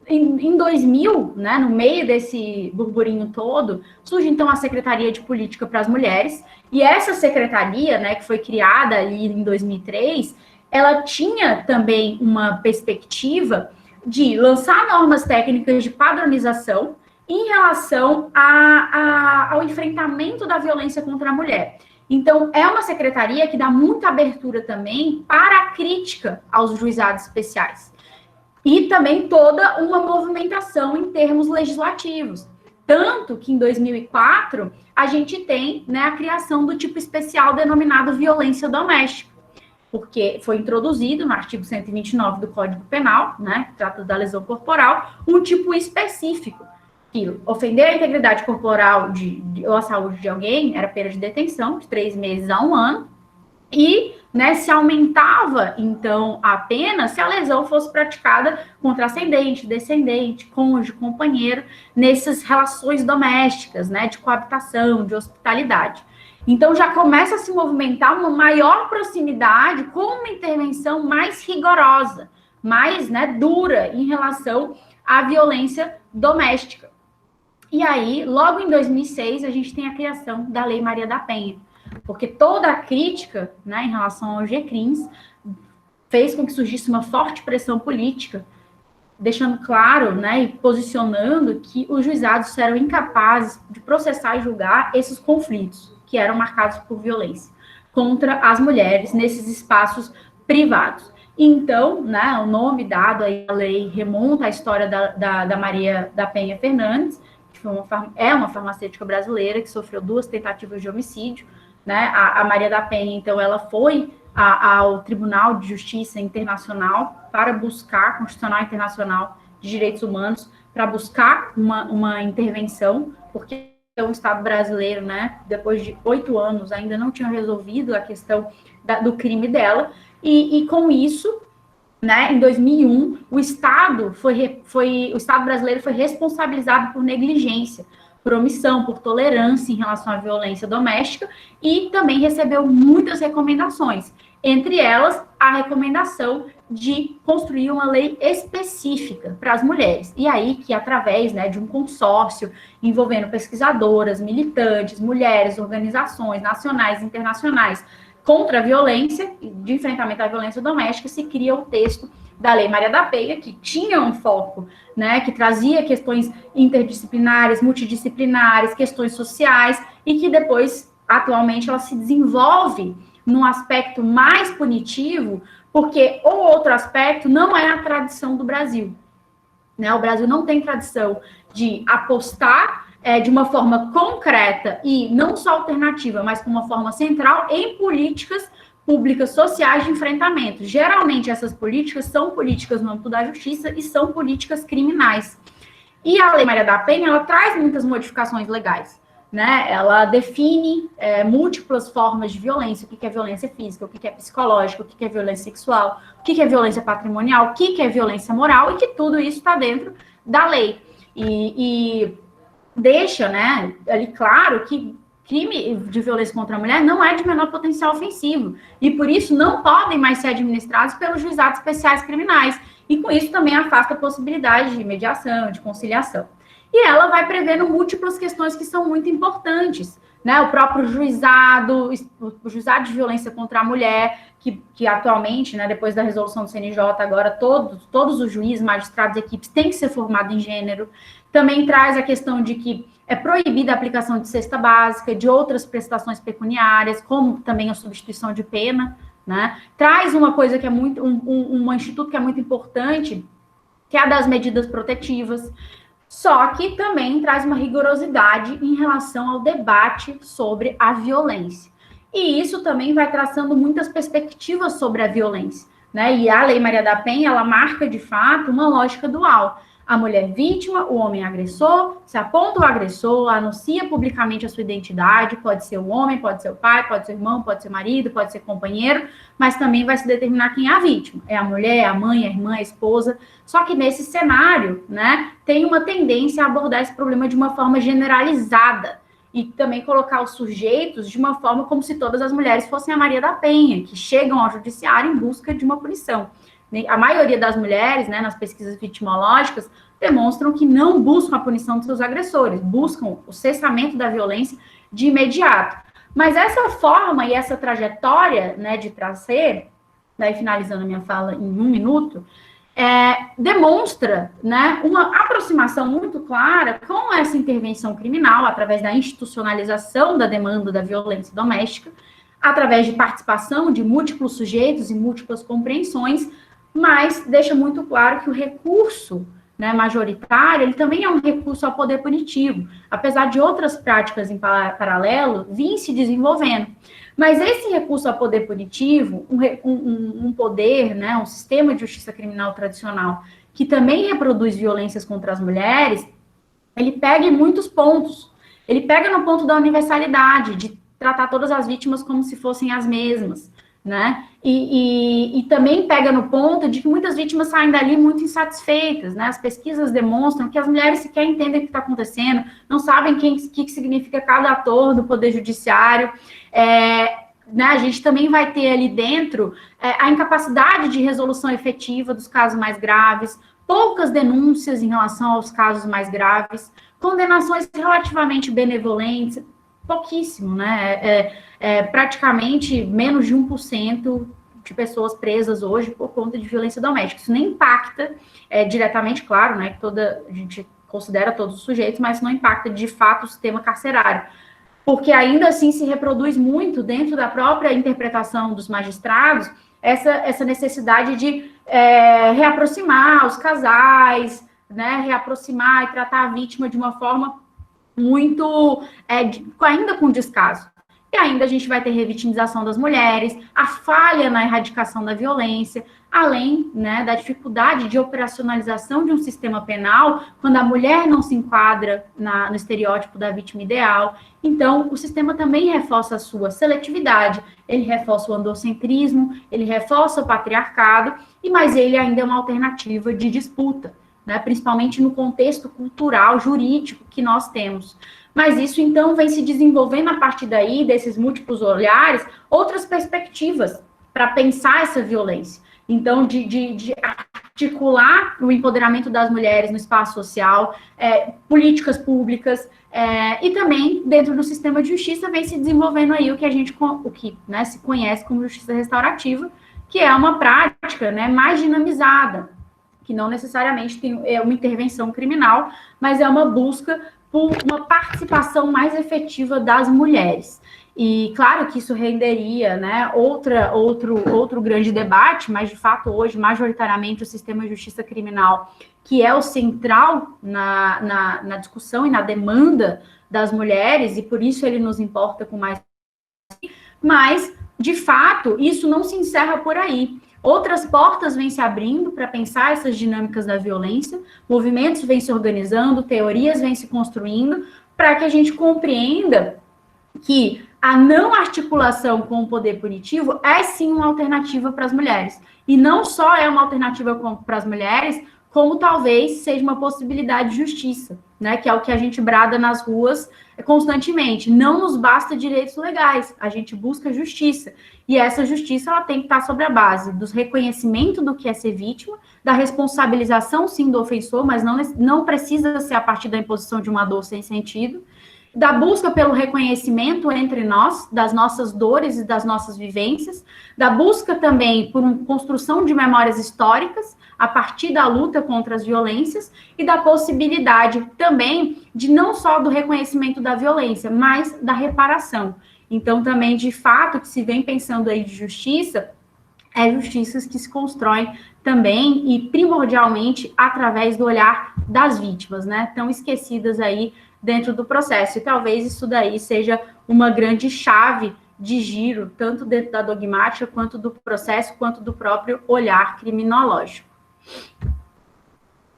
Em 2000, né, no meio desse burburinho todo, surge, então, a Secretaria de Política para as Mulheres, e essa secretaria, né, que foi criada ali em 2003, ela tinha também uma perspectiva de lançar normas técnicas de padronização em relação ao enfrentamento da violência contra a mulher. Então, é uma secretaria que dá muita abertura também para a crítica aos juizados especiais. E também toda uma movimentação em termos legislativos. Tanto que, em 2004, a gente tem, né, a criação do tipo especial denominado violência doméstica, porque foi introduzido no artigo 129 do Código Penal, né, que trata da lesão corporal, um tipo específico, que ofender a integridade corporal ou a saúde de alguém era pena de detenção, de 3 meses a 1 ano, e, né, se aumentava, então, a pena se a lesão fosse praticada contra ascendente, descendente, cônjuge, companheiro, nessas relações domésticas, né, de coabitação, de hospitalidade. Então, já começa a se movimentar uma maior proximidade com uma intervenção mais rigorosa, mais, né, dura em relação à violência doméstica. E aí, logo em 2006, a gente tem a criação da Lei Maria da Penha, porque toda a crítica, né, em relação aos GCRIMs fez com que surgisse uma forte pressão política, deixando claro, né, e posicionando que os juizados eram incapazes de processar e julgar esses conflitos que eram marcados por violência contra as mulheres nesses espaços privados. Então, né, o nome dado aí à lei remonta à história da Maria da Penha Fernandes, que é uma farmacêutica brasileira que sofreu 2 tentativas de homicídio, né? A Maria da Penha, então, ela foi ao Tribunal de Justiça Internacional para buscar, Constitucional Internacional de Direitos Humanos, para buscar uma intervenção, porque o Estado brasileiro, né, depois de 8 anos, ainda não tinha resolvido a questão do crime dela, e com isso, né, em 2001, o Estado brasileiro foi responsabilizado por negligência, por omissão, por tolerância em relação à violência doméstica, e também recebeu muitas recomendações, entre elas a recomendação de construir uma lei específica para as mulheres. E aí que, através, né, de um consórcio envolvendo pesquisadoras, militantes, mulheres, organizações nacionais e internacionais contra a violência, de enfrentamento à violência doméstica, se cria o texto da Lei Maria da Penha, que tinha um foco, né, que trazia questões interdisciplinares, multidisciplinares, questões sociais, e que depois, atualmente, ela se desenvolve num aspecto mais punitivo, porque o outro aspecto não é a tradição do Brasil, né? O Brasil não tem tradição de apostar de uma forma concreta e não só alternativa, mas com uma forma central em políticas públicas sociais de enfrentamento. Geralmente, essas políticas são políticas no âmbito da justiça e são políticas criminais. E a Lei Maria da Penha, ela traz muitas modificações legais, né? Ela define múltiplas formas de violência, o que é violência física, o que é psicológica, o que é violência sexual, o que é violência patrimonial, o que é violência moral, e que tudo isso está dentro da lei. E deixa, né, ali claro que crime de violência contra a mulher não é de menor potencial ofensivo, e por isso não podem mais ser administrados pelos juizados especiais criminais, e com isso também afasta a possibilidade de mediação, de conciliação. E ela vai prevendo múltiplas questões que são muito importantes, né? O próprio juizado, o juizado de violência contra a mulher, que atualmente, né, depois da resolução do CNJ, agora todos os juízes, magistrados e equipes têm que ser formados em gênero. Também traz a questão de que é proibida a aplicação de cesta básica, de outras prestações pecuniárias, como também a substituição de pena, né? Traz uma coisa que é muito, um instituto que é muito importante, que é a das medidas protetivas, só que também traz uma rigorosidade em relação ao debate sobre a violência. E isso também vai traçando muitas perspectivas sobre a violência, né? E a Lei Maria da Penha, ela marca, de fato, uma lógica dual. A mulher vítima, o homem agressor, se aponta o agressor, anuncia publicamente a sua identidade, pode ser o homem, pode ser o pai, pode ser o irmão, pode ser o marido, pode ser companheiro, mas também vai se determinar quem é a vítima. É a mulher, é a mãe, a irmã, a esposa. Só que nesse cenário, né, tem uma tendência a abordar esse problema de uma forma generalizada e também colocar os sujeitos de uma forma como se todas as mulheres fossem a Maria da Penha, que chegam ao judiciário em busca de uma punição. A maioria das mulheres, né, nas pesquisas vitimológicas, demonstram que não buscam a punição dos seus agressores, buscam o cessamento da violência de imediato. Mas essa forma e essa trajetória, né, de trazer, daí finalizando a minha fala em 1 minuto, demonstra, né, uma aproximação muito clara com essa intervenção criminal, através da institucionalização da demanda da violência doméstica, através de participação de múltiplos sujeitos e múltiplas compreensões, mas deixa muito claro que o recurso, né, majoritário, ele também é um recurso ao poder punitivo, apesar de outras práticas em paralelo virem se desenvolvendo. Mas esse recurso ao poder punitivo, um poder, né, um sistema de justiça criminal tradicional, que também reproduz violências contra as mulheres, ele pega em muitos pontos. Ele pega no ponto da universalidade, de tratar todas as vítimas como se fossem as mesmas, né? E também pega no ponto de que muitas vítimas saem dali muito insatisfeitas, né? As pesquisas demonstram que as mulheres sequer entendem o que está acontecendo, não sabem o que significa cada ator do Poder Judiciário. Né, a gente também vai ter ali dentro a incapacidade de resolução efetiva dos casos mais graves, poucas denúncias em relação aos casos mais graves, condenações relativamente benevolentes, pouquíssimo, né? Praticamente menos de 1% de pessoas presas hoje por conta de violência doméstica. Isso nem impacta diretamente, claro, né? A gente considera todos os sujeitos, mas não impacta de fato o sistema carcerário. Porque ainda assim se reproduz muito dentro da própria interpretação dos magistrados essa necessidade de reaproximar os casais, né, reaproximar e tratar a vítima de uma forma muito, ainda com descaso. E ainda a gente vai ter revitimização das mulheres, a falha na erradicação da violência, além, né, da dificuldade de operacionalização de um sistema penal, quando a mulher não se enquadra no estereótipo da vítima ideal. Então, o sistema também reforça a sua seletividade, ele reforça o androcentrismo, ele reforça o patriarcado, mas ele ainda é uma alternativa de disputa, né, principalmente no contexto cultural, jurídico que nós temos. Mas isso, então, vem se desenvolvendo a partir daí, desses múltiplos olhares, outras perspectivas para pensar essa violência. Então, de articular o empoderamento das mulheres no espaço social, políticas públicas, e também, dentro do sistema de justiça, vem se desenvolvendo aí o que né, se conhece como justiça restaurativa, que é uma prática, né, mais dinamizada, que não necessariamente é uma intervenção criminal, mas é uma busca por uma participação mais efetiva das mulheres. E claro que isso renderia, né, outro grande debate, mas de fato hoje, majoritariamente, o sistema de justiça criminal, que é o central na discussão e na demanda das mulheres, e por isso ele nos importa com mais. Mas, de fato, isso não se encerra por aí. Outras portas vêm se abrindo para pensar essas dinâmicas da violência, movimentos vêm se organizando, teorias vêm se construindo, para que a gente compreenda que a não articulação com o poder punitivo é sim uma alternativa para as mulheres. E não só é uma alternativa para as mulheres, como talvez seja uma possibilidade de justiça, né? Que é o que a gente brada nas ruas constantemente. Não nos basta direitos legais, a gente busca justiça. E essa justiça ela tem que estar sobre a base do reconhecimento do que é ser vítima, da responsabilização, sim, do ofensor, mas não precisa ser a partir da imposição de uma dor sem sentido, da busca pelo reconhecimento entre nós, das nossas dores e das nossas vivências, da busca também por uma construção de memórias históricas, a partir da luta contra as violências, e da possibilidade também de não só do reconhecimento da violência, mas da reparação. Então, também, de fato, que se vem pensando aí de justiça, justiças que se constroem também e primordialmente através do olhar das vítimas, né? Tão esquecidas aí dentro do processo. E talvez isso daí seja uma grande chave de giro, tanto dentro da dogmática, quanto do processo, quanto do próprio olhar criminológico.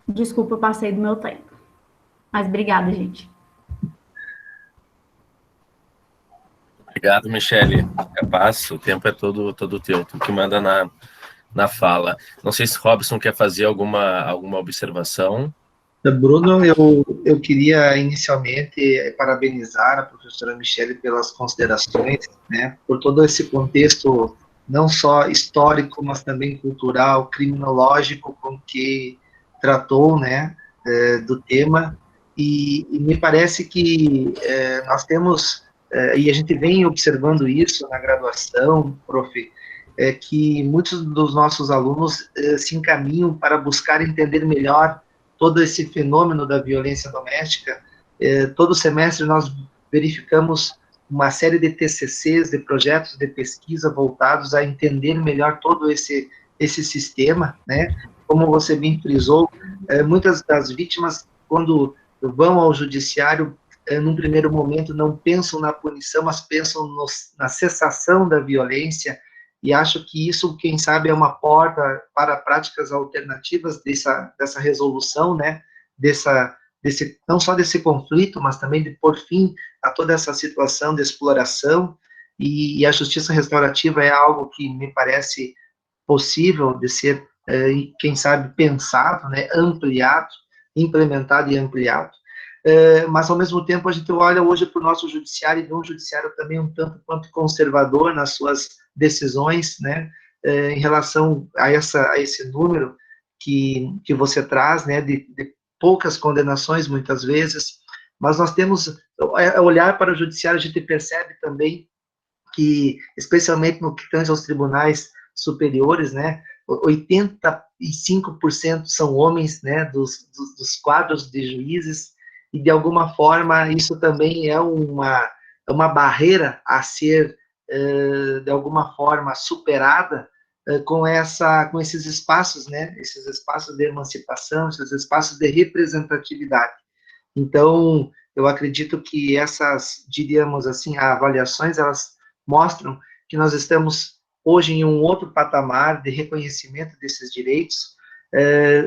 Desculpa, eu passei do meu tempo. Mas obrigada, gente. Obrigado, Michele. O tempo é todo teu, tu que manda na fala. Não sei se Robson quer fazer alguma observação. Bruno, eu queria inicialmente parabenizar a professora Michele pelas considerações, né, por todo esse contexto, não só histórico, mas também cultural, criminológico, com que tratou, né, do tema, e me parece que nós temos, e a gente vem observando isso na graduação, prof., que muitos dos nossos alunos se encaminham para buscar entender melhor todo esse fenômeno da violência doméstica. Todo semestre nós verificamos uma série de TCCs, de projetos de pesquisa voltados a entender melhor todo esse sistema, né? Como você bem frisou, muitas das vítimas, quando vão ao judiciário, num primeiro momento não pensam na punição, mas pensam na cessação da violência, e acho que isso, quem sabe, é uma porta para práticas alternativas dessa resolução, né, não só desse conflito, mas também de pôr fim a toda essa situação de exploração, e a justiça restaurativa é algo que me parece possível de ser, quem sabe, pensado, né, ampliado, implementado e ampliado. Mas, ao mesmo tempo, a gente olha hoje para o nosso judiciário e vê um judiciário também um tanto quanto conservador nas suas decisões, né, em relação a esse número que você traz, né, de poucas condenações, muitas vezes, mas nós temos, olhar para o judiciário, a gente percebe também que, especialmente no que tange aos tribunais superiores, né, 85% são homens, né, dos quadros de juízes, e de alguma forma isso também é uma barreira a ser, de alguma forma, superada, com esses espaços, né? Esses espaços de emancipação, esses espaços de representatividade. Então, eu acredito que essas, diríamos assim, avaliações, elas mostram que nós estamos hoje em um outro patamar de reconhecimento desses direitos.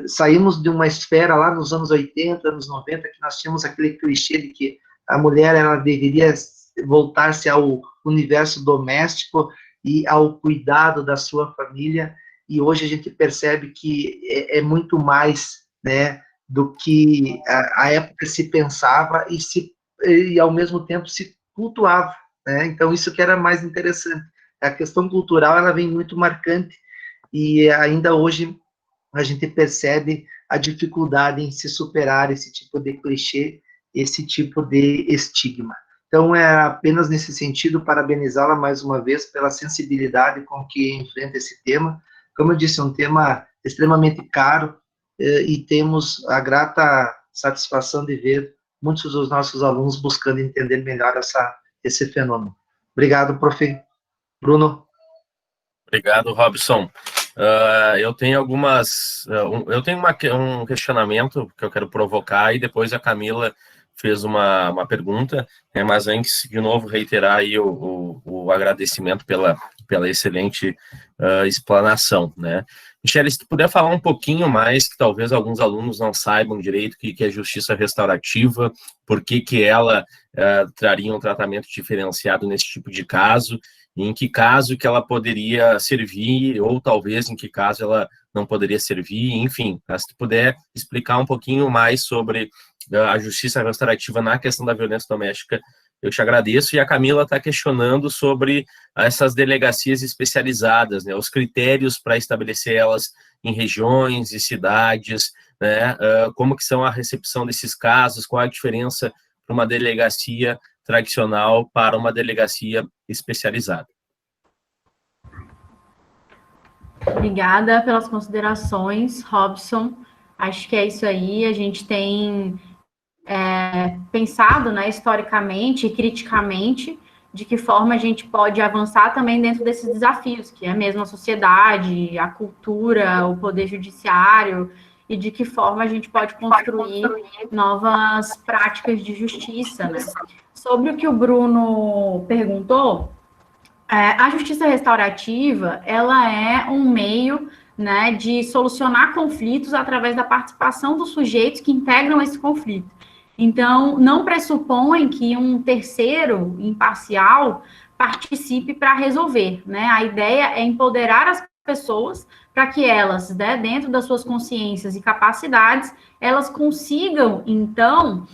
Saímos de uma esfera lá nos anos 80, anos 90, que nós tínhamos aquele clichê de que a mulher ela deveria voltar-se ao universo doméstico e ao cuidado da sua família, e hoje a gente percebe que é muito mais, né, do que a época se pensava e ao mesmo tempo se cultuava, né? Então isso que era mais interessante. A questão cultural ela vem muito marcante e ainda hoje a gente percebe a dificuldade em se superar esse tipo de clichê, esse tipo de estigma. Então é apenas nesse sentido parabenizá-la mais uma vez pela sensibilidade com que enfrenta esse tema. Como eu disse, é um tema extremamente caro, e temos a grata satisfação de ver muitos dos nossos alunos buscando entender melhor esse fenômeno. Obrigado, prof. Bruno. Obrigado, Robson. Eu tenho eu tenho um questionamento que eu quero provocar e depois a Camila fez uma pergunta, né, mas antes, de novo, reiterar aí o agradecimento pela excelente explanação, né? Michele, se tu puder falar um pouquinho mais, que talvez alguns alunos não saibam direito o que é justiça restaurativa, por que ela traria um tratamento diferenciado nesse tipo de caso, e em que caso que ela poderia servir, ou talvez em que caso ela não poderia servir, enfim, se tu puder explicar um pouquinho mais sobre a justiça restaurativa na questão da violência doméstica, eu te agradeço. E a Camila está questionando sobre essas delegacias especializadas, né, os critérios para estabelecer elas em regiões e cidades, né, como que são a recepção desses casos, qual a diferença para uma delegacia tradicional para uma delegacia especializada. Obrigada pelas considerações, Robson. Acho que é isso aí. A gente tem pensado, né, historicamente e criticamente, de que forma a gente pode avançar também dentro desses desafios, que é mesmo a sociedade, a cultura, o poder judiciário, e de que forma a gente pode construir novas práticas de justiça, né? Sobre o que o Bruno perguntou, a justiça restaurativa, ela é um meio, né, de solucionar conflitos através da participação dos sujeitos que integram esse conflito. Então, não pressupõe que um terceiro imparcial participe para resolver, né? A ideia é empoderar as pessoas para que elas, né, dentro das suas consciências e capacidades, elas consigam, então,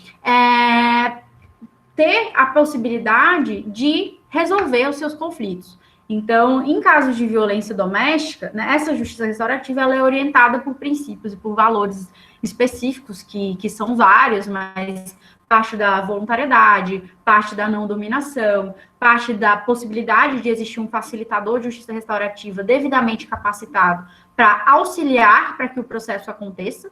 ter a possibilidade de resolver os seus conflitos. Então, em casos de violência doméstica, né, essa justiça restaurativa ela é orientada por princípios e por valores específicos, que são vários, mas parte da voluntariedade, parte da não dominação, parte da possibilidade de existir um facilitador de justiça restaurativa devidamente capacitado para auxiliar para que o processo aconteça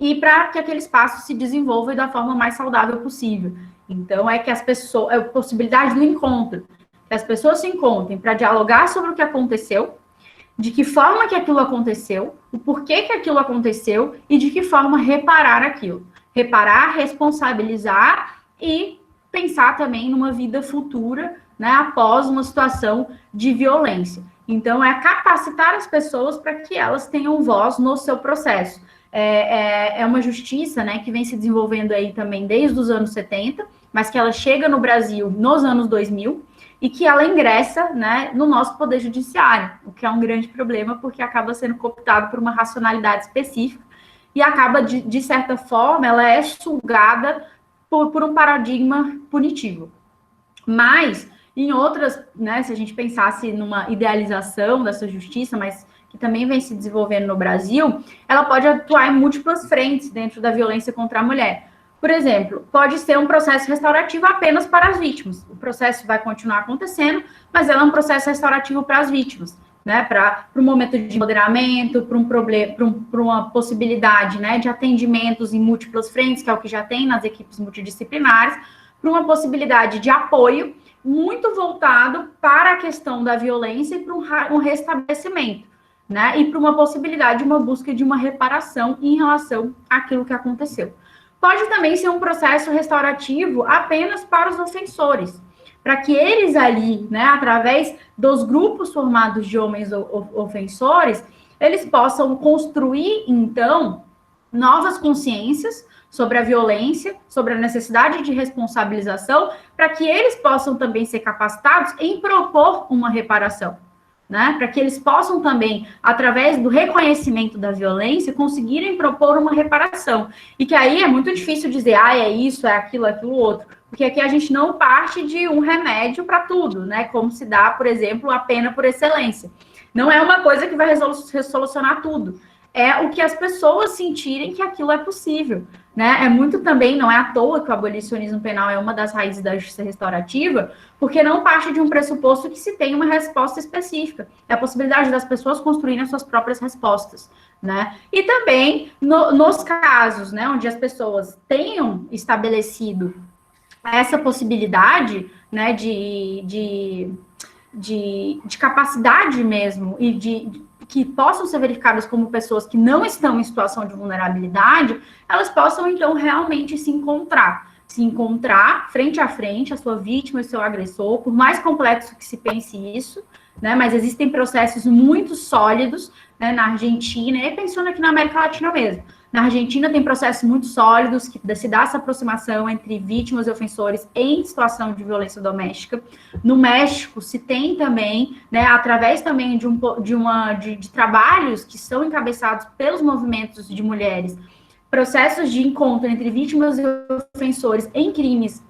e para que aquele espaço se desenvolva da forma mais saudável possível. Então, é que as pessoas, a possibilidade do encontro, que as pessoas se encontrem para dialogar sobre o que aconteceu, de que forma que aquilo aconteceu, o porquê que aquilo aconteceu e de que forma reparar aquilo. Reparar, responsabilizar e pensar também numa vida futura, né, após uma situação de violência. Então, é capacitar as pessoas para que elas tenham voz no seu processo. É uma justiça, né, que vem se desenvolvendo aí também desde os anos 70, mas que ela chega no Brasil nos anos 2000, e que ela ingressa, né, no nosso poder judiciário, o que é um grande problema, porque acaba sendo cooptado por uma racionalidade específica, e acaba, de certa forma, ela é sugada por um paradigma punitivo. Mas, em outras, né, se a gente pensasse numa idealização dessa justiça, mas que também vem se desenvolvendo no Brasil, ela pode atuar em múltiplas frentes dentro da violência contra a mulher. Por exemplo, pode ser um processo restaurativo apenas para as vítimas. O processo vai continuar acontecendo, mas ela é um processo restaurativo para as vítimas, né? Para um momento de moderamento, para um problema, para uma possibilidade, né, de atendimentos em múltiplas frentes, que é o que já tem nas equipes multidisciplinares, para uma possibilidade de apoio muito voltado para a questão da violência e para um restabelecimento, né? E para uma possibilidade de uma busca de uma reparação em relação àquilo que aconteceu. Pode também ser um processo restaurativo apenas para os ofensores, para que eles ali, né, através dos grupos formados de homens ofensores, eles possam construir, então, novas consciências sobre a violência, sobre a necessidade de responsabilização, para que eles possam também ser capacitados em propor uma reparação, né? Para que eles possam também, através do reconhecimento da violência, conseguirem propor uma reparação. E que aí é muito difícil dizer, é isso, é aquilo outro, porque aqui a gente não parte de um remédio para tudo, né? Como se dá, por exemplo, a pena por excelência. Não é uma coisa que vai resolucionar tudo. É o que as pessoas sentirem que aquilo é possível, né? É muito também, não é à toa que o abolicionismo penal é uma das raízes da justiça restaurativa, porque não parte de um pressuposto que se tem uma resposta específica. É a possibilidade das pessoas construírem as suas próprias respostas, né? E também, nos casos, né, onde as pessoas tenham estabelecido essa possibilidade, né, de capacidade mesmo e que possam ser verificadas como pessoas que não estão em situação de vulnerabilidade, elas possam, então, realmente se encontrar frente a frente, a sua vítima e o seu agressor, por mais complexo que se pense isso, né, mas existem processos muito sólidos, né, na Argentina, e pensando aqui na América Latina mesmo. Na Argentina tem processos muito sólidos que se dá essa aproximação entre vítimas e ofensores em situação de violência doméstica. No México se tem também, né, através também de trabalhos que são encabeçados pelos movimentos de mulheres, processos de encontro entre vítimas e ofensores em crimes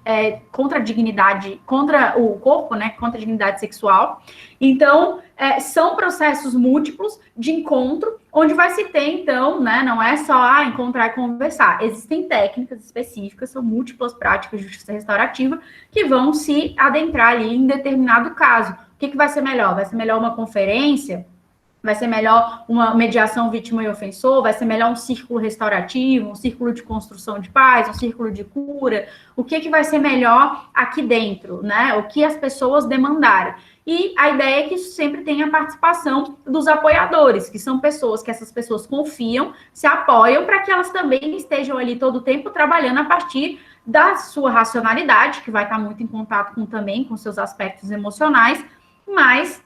contra a dignidade, contra o corpo, né, contra a dignidade sexual. Então, são processos múltiplos de encontro, onde vai se ter, então, né, não é só encontrar e conversar. Existem técnicas específicas, são múltiplas práticas de justiça restaurativa que vão se adentrar ali em determinado caso. O que vai ser melhor? Vai ser melhor uma conferência? Vai ser melhor uma mediação vítima e ofensor? Vai ser melhor um círculo restaurativo, um círculo de construção de paz, um círculo de cura? O que vai ser melhor aqui dentro, né? O que as pessoas demandarem. E a ideia é que isso sempre tenha a participação dos apoiadores, que são pessoas que essas pessoas confiam, se apoiam, para que elas também estejam ali todo o tempo trabalhando a partir da sua racionalidade, que vai estar muito em contato também com seus aspectos emocionais, mas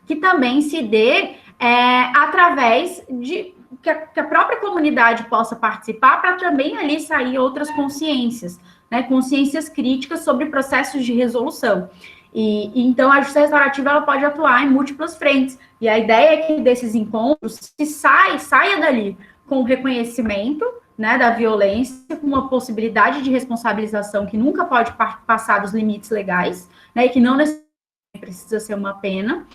que também se dê através de que a própria comunidade possa participar, para também ali sair outras consciências, né, consciências críticas sobre processos de resolução. E então a justiça restaurativa ela pode atuar em múltiplas frentes. E a ideia é que desses encontros se saia dali com o reconhecimento, né, da violência, com uma possibilidade de responsabilização que nunca pode passar dos limites legais, né, e que não necessariamente precisa ser uma pena.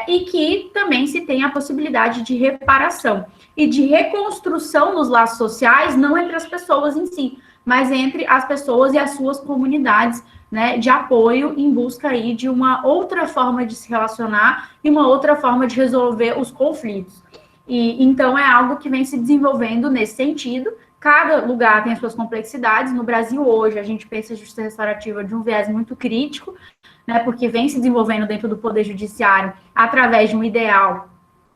E que também se tem a possibilidade de reparação e de reconstrução nos laços sociais, não entre as pessoas em si, mas entre as pessoas e as suas comunidades, né, de apoio em busca aí de uma outra forma de se relacionar e uma outra forma de resolver os conflitos. E então é algo que vem se desenvolvendo nesse sentido. Cada lugar tem as suas complexidades. No Brasil, hoje, a gente pensa a justiça restaurativa de um viés muito crítico, né, porque vem se desenvolvendo dentro do Poder Judiciário através de um ideal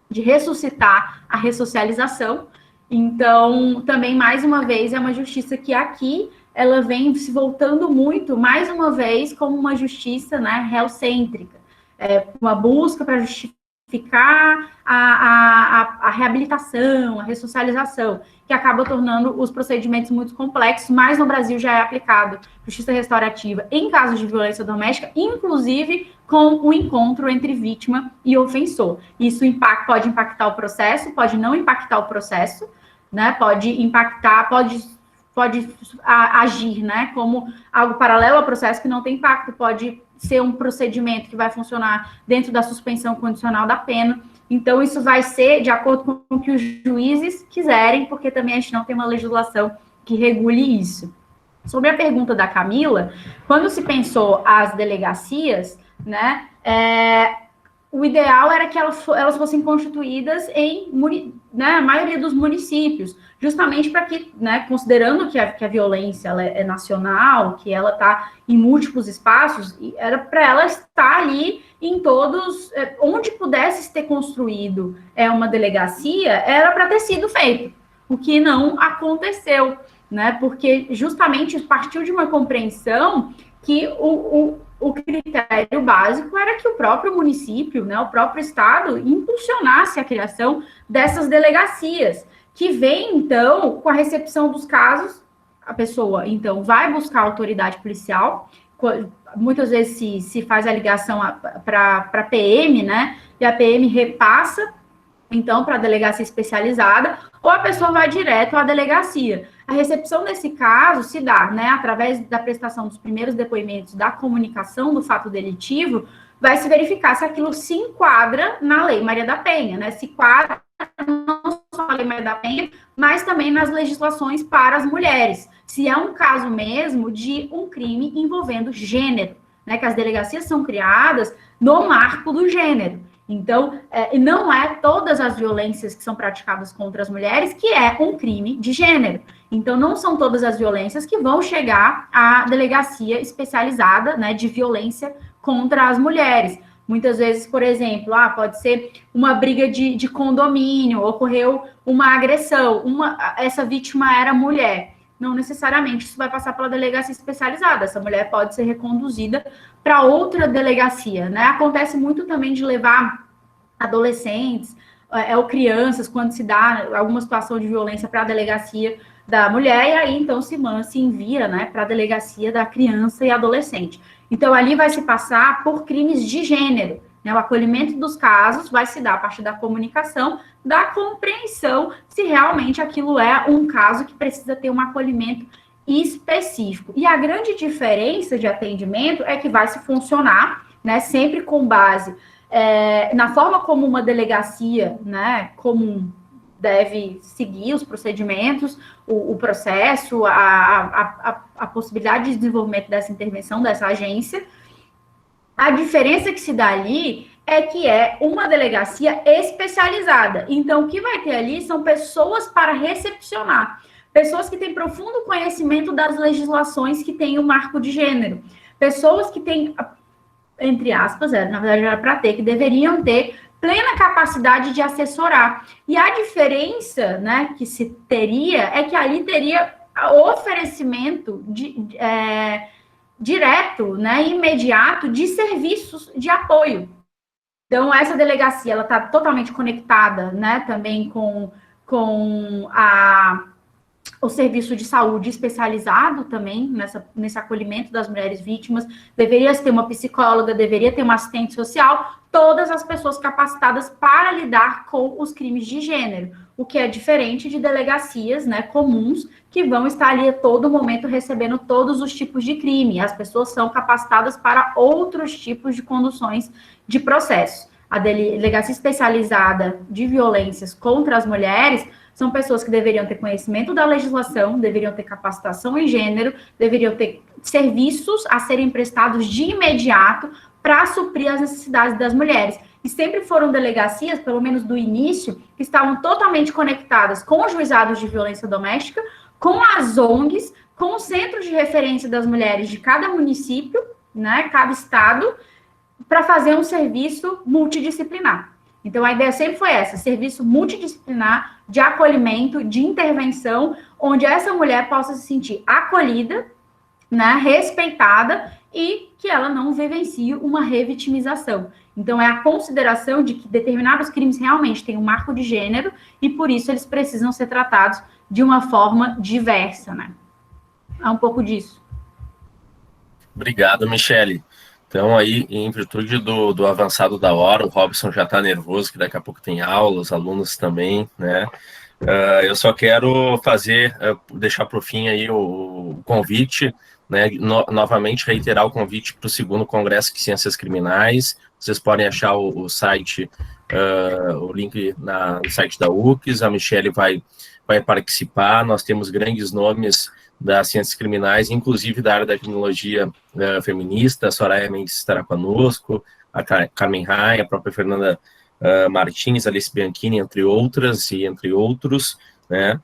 de ressuscitar a ressocialização. Então, também, mais uma vez, é uma justiça que aqui ela vem se voltando muito, mais uma vez, como uma justiça, né, reocêntrica, uma busca para justificar a reabilitação, a ressocialização, que acaba tornando os procedimentos muito complexos, mas no Brasil já é aplicado justiça restaurativa em casos de violência doméstica, inclusive com o encontro entre vítima e ofensor. Isso pode impactar o processo, pode não impactar o processo, né? Pode impactar, pode agir, né, como algo paralelo ao processo que não tem impacto, pode ser um procedimento que vai funcionar dentro da suspensão condicional da pena. Então, isso vai ser de acordo com o que os juízes quiserem, porque também a gente não tem uma legislação que regule isso. Sobre a pergunta da Camila, quando se pensou as delegacias, né, o ideal era que elas fossem constituídas em, né, a maioria dos municípios, justamente para que, né, considerando que a violência ela é nacional, que ela está em múltiplos espaços, era para ela estar ali em todos, onde pudesse ter construído uma delegacia, era para ter sido feito, o que não aconteceu, né, porque justamente partiu de uma compreensão que o critério básico era que o próprio município, né, o próprio estado, impulsionasse a criação dessas delegacias, que vem, então, com a recepção dos casos, a pessoa, então, vai buscar a autoridade policial, muitas vezes se faz a ligação para a PM, né, e a PM repassa, então, para a delegacia especializada, ou a pessoa vai direto à delegacia. A recepção desse caso se dá, né, através da prestação dos primeiros depoimentos, da comunicação do fato delitivo, vai se verificar se aquilo se enquadra na Lei Maria da Penha, né, se enquadra não só na Lei Maria da Penha, mas também nas legislações para as mulheres, se é um caso mesmo de um crime envolvendo gênero, né, que as delegacias são criadas no marco do gênero. Então, não é todas as violências que são praticadas contra as mulheres que é um crime de gênero. Então, não são todas as violências que vão chegar à delegacia especializada, né, de violência contra as mulheres. Muitas vezes, por exemplo, pode ser uma briga de condomínio, ocorreu uma agressão, essa vítima era mulher. Não necessariamente isso vai passar pela delegacia especializada. Essa mulher pode ser reconduzida para outra delegacia, né? Acontece muito também de levar adolescentes ou crianças, quando se dá alguma situação de violência para a delegacia da mulher, e aí então se envia, né, para a delegacia da criança e adolescente. Então ali vai se passar por crimes de gênero, né? O acolhimento dos casos vai se dar a partir da comunicação, da compreensão se realmente aquilo é um caso que precisa ter um acolhimento específico. E a grande diferença de atendimento é que vai se funcionar, né, sempre com base na forma como uma delegacia, né, comum deve seguir os procedimentos, o processo, a possibilidade de desenvolvimento dessa intervenção, dessa agência. A diferença que se dá ali é que é uma delegacia especializada. Então, o que vai ter ali são pessoas para recepcionar, pessoas que têm profundo conhecimento das legislações que têm o marco de gênero, pessoas que têm, entre aspas, na verdade era para ter, que deveriam ter plena capacidade de assessorar. E a diferença, né, que se teria é que ali teria o oferecimento direto, né, imediato, de serviços de apoio. Então, essa delegacia, ela está totalmente conectada, né, também com o serviço de saúde especializado também, nesse acolhimento das mulheres vítimas. Deveria ter uma psicóloga, deveria ter uma assistente social, todas as pessoas capacitadas para lidar com os crimes de gênero, o que é diferente de delegacias, né, comuns, que vão estar ali a todo momento recebendo todos os tipos de crime. As pessoas são capacitadas para outros tipos de conduções de processo. A delegacia especializada de violências contra as mulheres são pessoas que deveriam ter conhecimento da legislação, deveriam ter capacitação em gênero, deveriam ter serviços a serem prestados de imediato para suprir as necessidades das mulheres. E sempre foram delegacias, pelo menos do início, que estavam totalmente conectadas com os juizados de violência doméstica, com as ONGs, com os centros de referência das mulheres de cada município, né, cada estado, para fazer um serviço multidisciplinar. Então, a ideia sempre foi essa, serviço multidisciplinar de acolhimento, de intervenção, onde essa mulher possa se sentir acolhida, né, respeitada, e que ela não vivencie uma revitimização. Então, é a consideração de que determinados crimes realmente têm um marco de gênero, e por isso eles precisam ser tratados de uma forma diversa, né? É um pouco disso. Obrigado, Michele. Então, aí, em virtude do avançado da hora, o Robson já está nervoso, que daqui a pouco tem aula, os alunos também, né? Eu só quero deixar para o fim aí o convite, né? Novamente reiterar o convite para o 2º Congresso de Ciências Criminais. Vocês podem achar o site, o link no site da UCS, a Michele vai participar. Nós temos grandes nomes das ciências criminais, inclusive da área da criminologia feminista. A Soraya Mendes estará conosco, a Carmen Rai, a própria Fernanda Martins, Alice Bianchini, entre outras e entre outros, né?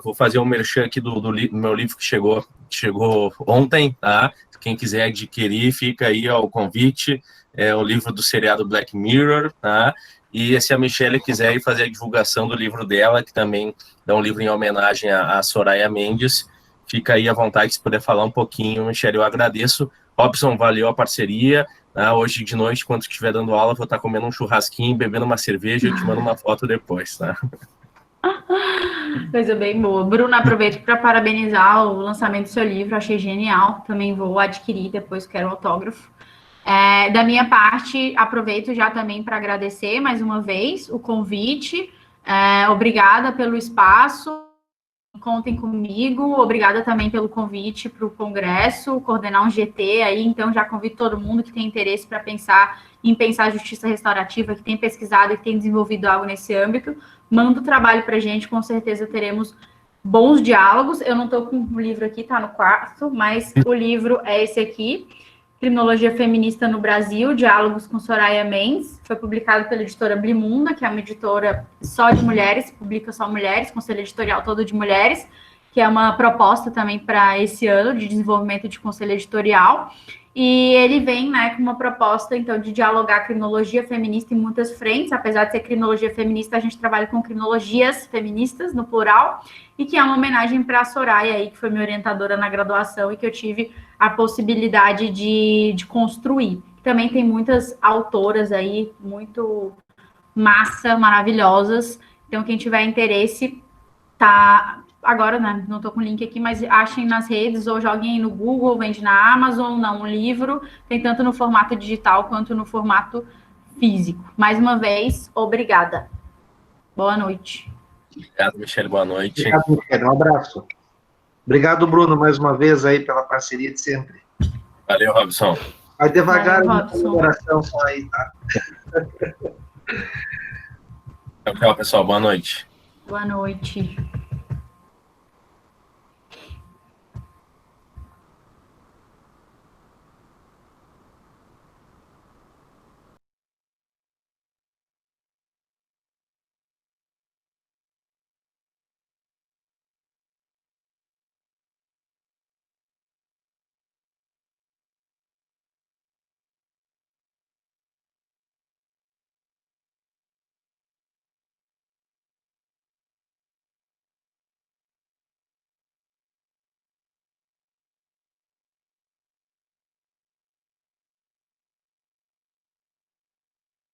Vou fazer um merchan aqui do meu livro que chegou ontem, tá? Quem quiser adquirir, fica aí ó, o convite, é o livro do seriado Black Mirror, tá? E se a Michelle quiser ir fazer a divulgação do livro dela, que também é um livro em homenagem a Soraya Mendes, fica aí à vontade se puder falar um pouquinho, Michelle, eu agradeço. Robson, valeu a parceria. Hoje de noite, quando estiver dando aula, vou estar comendo um churrasquinho, bebendo uma cerveja, eu te mando uma foto depois, tá? Coisa bem boa. Bruno, aproveito para parabenizar o lançamento do seu livro, achei genial. Também vou adquirir, depois quero autógrafo. Da minha parte, aproveito já também para agradecer mais uma vez o convite. Obrigada pelo espaço. Contem comigo. Obrigada também pelo convite para o Congresso, coordenar um GT aí. Então, já convido todo mundo que tem interesse para pensar justiça restaurativa, que tem pesquisado e que tem desenvolvido algo nesse âmbito. Manda o trabalho para a gente, com certeza teremos bons diálogos. Eu não estou com o livro aqui, está no quarto, mas o livro é esse aqui, Criminologia Feminista no Brasil, Diálogos com Soraya Mendes. Foi publicado pela editora Blimunda, que é uma editora só de mulheres, publica só mulheres, conselho editorial todo de mulheres, que é uma proposta também para esse ano de desenvolvimento de conselho editorial. E ele vem, né, com uma proposta, então, de dialogar criminologia feminista em muitas frentes. Apesar de ser criminologia feminista, a gente trabalha com criminologias feministas, no plural, e que é uma homenagem para a Soraya, aí, que foi minha orientadora na graduação e que eu tive a possibilidade de construir. Também tem muitas autoras aí, muito massa, maravilhosas. Então, quem tiver interesse, tá... Agora, né, não estou com o link aqui, mas achem nas redes ou joguem no Google, vende na Amazon, não, um livro, tem tanto no formato digital quanto no formato físico. Mais uma vez, obrigada. Boa noite. Obrigado, Michelle, boa noite. Obrigado, Michelle, um abraço. Obrigado, Bruno, mais uma vez aí pela parceria de sempre. Valeu, Robson. Vai devagar Valeu, na Robson. colaboração só aí, tá? Tchau, pessoal, boa noite. Boa noite.